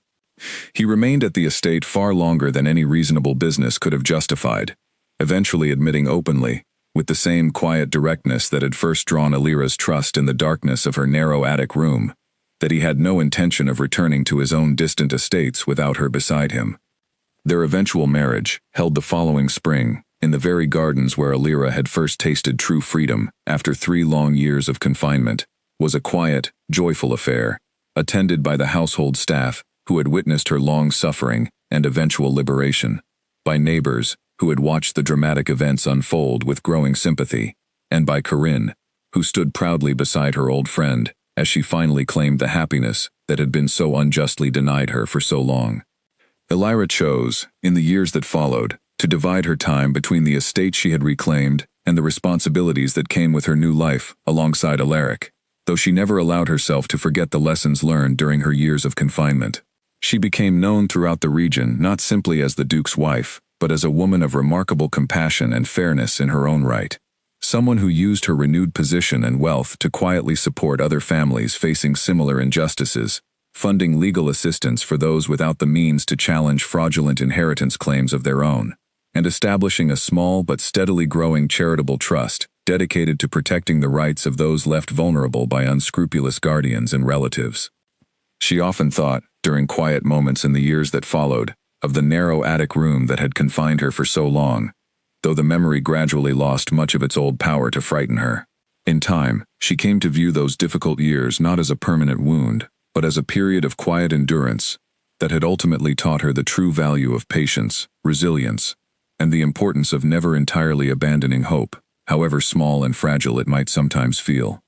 He remained at the estate far longer than any reasonable business could have justified, eventually admitting openly, with the same quiet directness that had first drawn Alira's trust in the darkness of her narrow attic room, that he had no intention of returning to his own distant estates without her beside him. Their eventual marriage, held the following spring, in the very gardens where Alira had first tasted true freedom after 3 long years of confinement, was a quiet, joyful affair, attended by the household staff who had witnessed her long suffering and eventual liberation, by neighbors who had watched the dramatic events unfold with growing sympathy, and by Corinne, who stood proudly beside her old friend as she finally claimed the happiness that had been so unjustly denied her for so long. Alira chose, in the years that followed, to divide her time between the estate she had reclaimed and the responsibilities that came with her new life alongside Alaric, though she never allowed herself to forget the lessons learned during her years of confinement. She became known throughout the region not simply as the Duke's wife, but as a woman of remarkable compassion and fairness in her own right. Someone who used her renewed position and wealth to quietly support other families facing similar injustices, funding legal assistance for those without the means to challenge fraudulent inheritance claims of their own, and establishing a small but steadily growing charitable trust dedicated to protecting the rights of those left vulnerable by unscrupulous guardians and relatives. She often thought, during quiet moments in the years that followed, of the narrow attic room that had confined her for so long, though the memory gradually lost much of its old power to frighten her. In time, she came to view those difficult years not as a permanent wound, but as a period of quiet endurance, that had ultimately taught her the true value of patience, resilience, and the importance of never entirely abandoning hope, however small and fragile it might sometimes feel.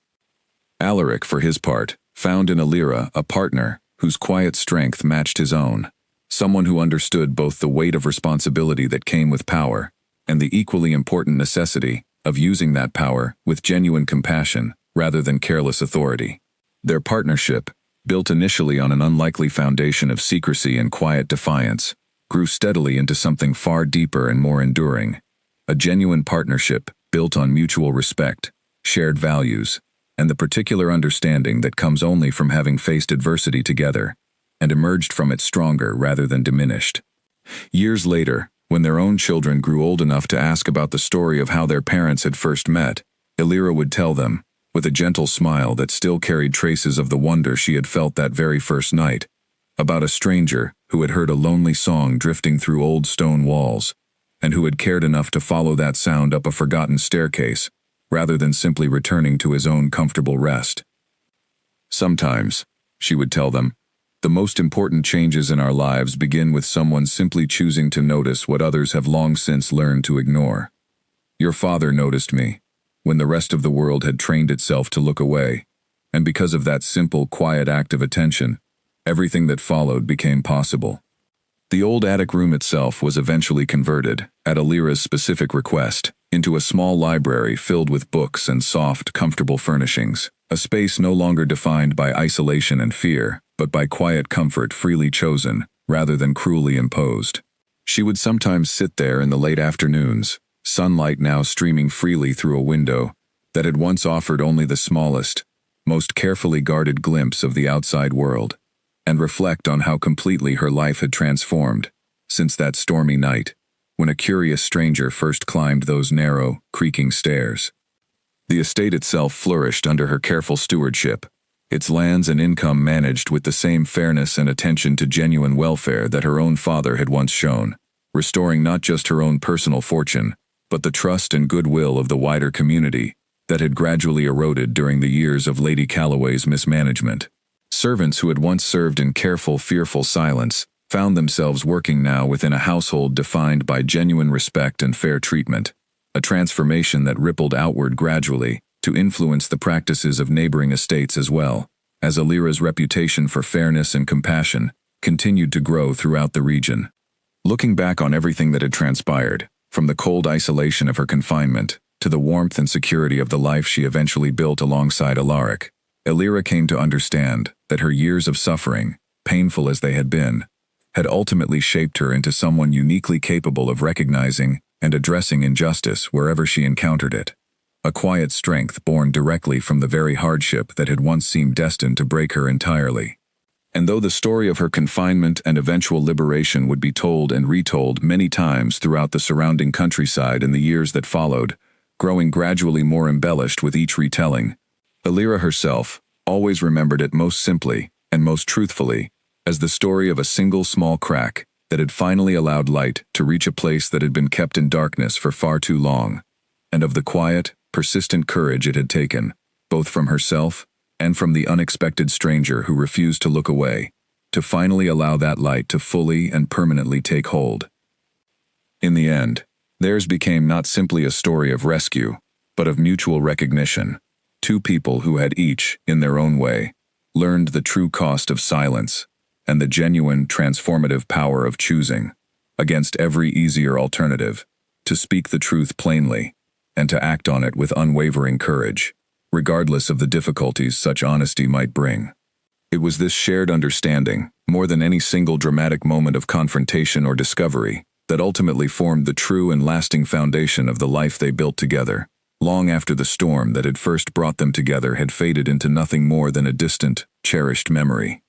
Alaric, for his part, found in Alira a partner whose quiet strength matched his own, someone who understood both the weight of responsibility that came with power and the equally important necessity of using that power with genuine compassion rather than careless authority. Their partnership, built initially on an unlikely foundation of secrecy and quiet defiance, grew steadily into something far deeper and more enduring, a genuine partnership built on mutual respect, shared values, and the particular understanding that comes only from having faced adversity together and emerged from it stronger rather than diminished. Years later, when their own children grew old enough to ask about the story of how their parents had first met, Alira would tell them, with a gentle smile that still carried traces of the wonder she had felt that very first night, about a stranger who had heard a lonely song drifting through old stone walls, and who had cared enough to follow that sound up a forgotten staircase, rather than simply returning to his own comfortable rest. Sometimes, she would tell them, the most important changes in our lives begin with someone simply choosing to notice what others have long since learned to ignore. Your father noticed me, when the rest of the world had trained itself to look away, and because of that simple, quiet act of attention, everything that followed became possible. The old attic room itself was eventually converted, at Alira's specific request, into a small library filled with books and soft, comfortable furnishings, a space no longer defined by isolation and fear, but by quiet comfort freely chosen, rather than cruelly imposed. She would sometimes sit there in the late afternoons, sunlight now streaming freely through a window that had once offered only the smallest, most carefully guarded glimpse of the outside world, and reflect on how completely her life had transformed since that stormy night, when a curious stranger first climbed those narrow, creaking stairs. The estate itself flourished under her careful stewardship, its lands and income managed with the same fairness and attention to genuine welfare that her own father had once shown, restoring not just her own personal fortune, but the trust and goodwill of the wider community that had gradually eroded during the years of Lady Calloway's mismanagement. Servants who had once served in careful, fearful silence found themselves working now within a household defined by genuine respect and fair treatment, a transformation that rippled outward gradually to influence the practices of neighboring estates as well, as Alira's reputation for fairness and compassion continued to grow throughout the region. Looking back on everything that had transpired, from the cold isolation of her confinement to the warmth and security of the life she eventually built alongside Alaric, Alira came to understand that her years of suffering, painful as they had been, had ultimately shaped her into someone uniquely capable of recognizing and addressing injustice wherever she encountered it. A quiet strength born directly from the very hardship that had once seemed destined to break her entirely. And though the story of her confinement and eventual liberation would be told and retold many times throughout the surrounding countryside in the years that followed, growing gradually more embellished with each retelling, Alira herself always remembered it most simply and most truthfully as the story of a single small crack that had finally allowed light to reach a place that had been kept in darkness for far too long, and of the quiet, persistent courage it had taken, both from herself and from the unexpected stranger who refused to look away, to finally allow that light to fully and permanently take hold. In the end, theirs became not simply a story of rescue, but of mutual recognition, two people who had each, in their own way, learned the true cost of silence and the genuine transformative power of choosing, against every easier alternative, to speak the truth plainly and to act on it with unwavering courage, regardless of the difficulties such honesty might bring. It was this shared understanding, more than any single dramatic moment of confrontation or discovery, that ultimately formed the true and lasting foundation of the life they built together, long after the storm that had first brought them together had faded into nothing more than a distant, cherished memory.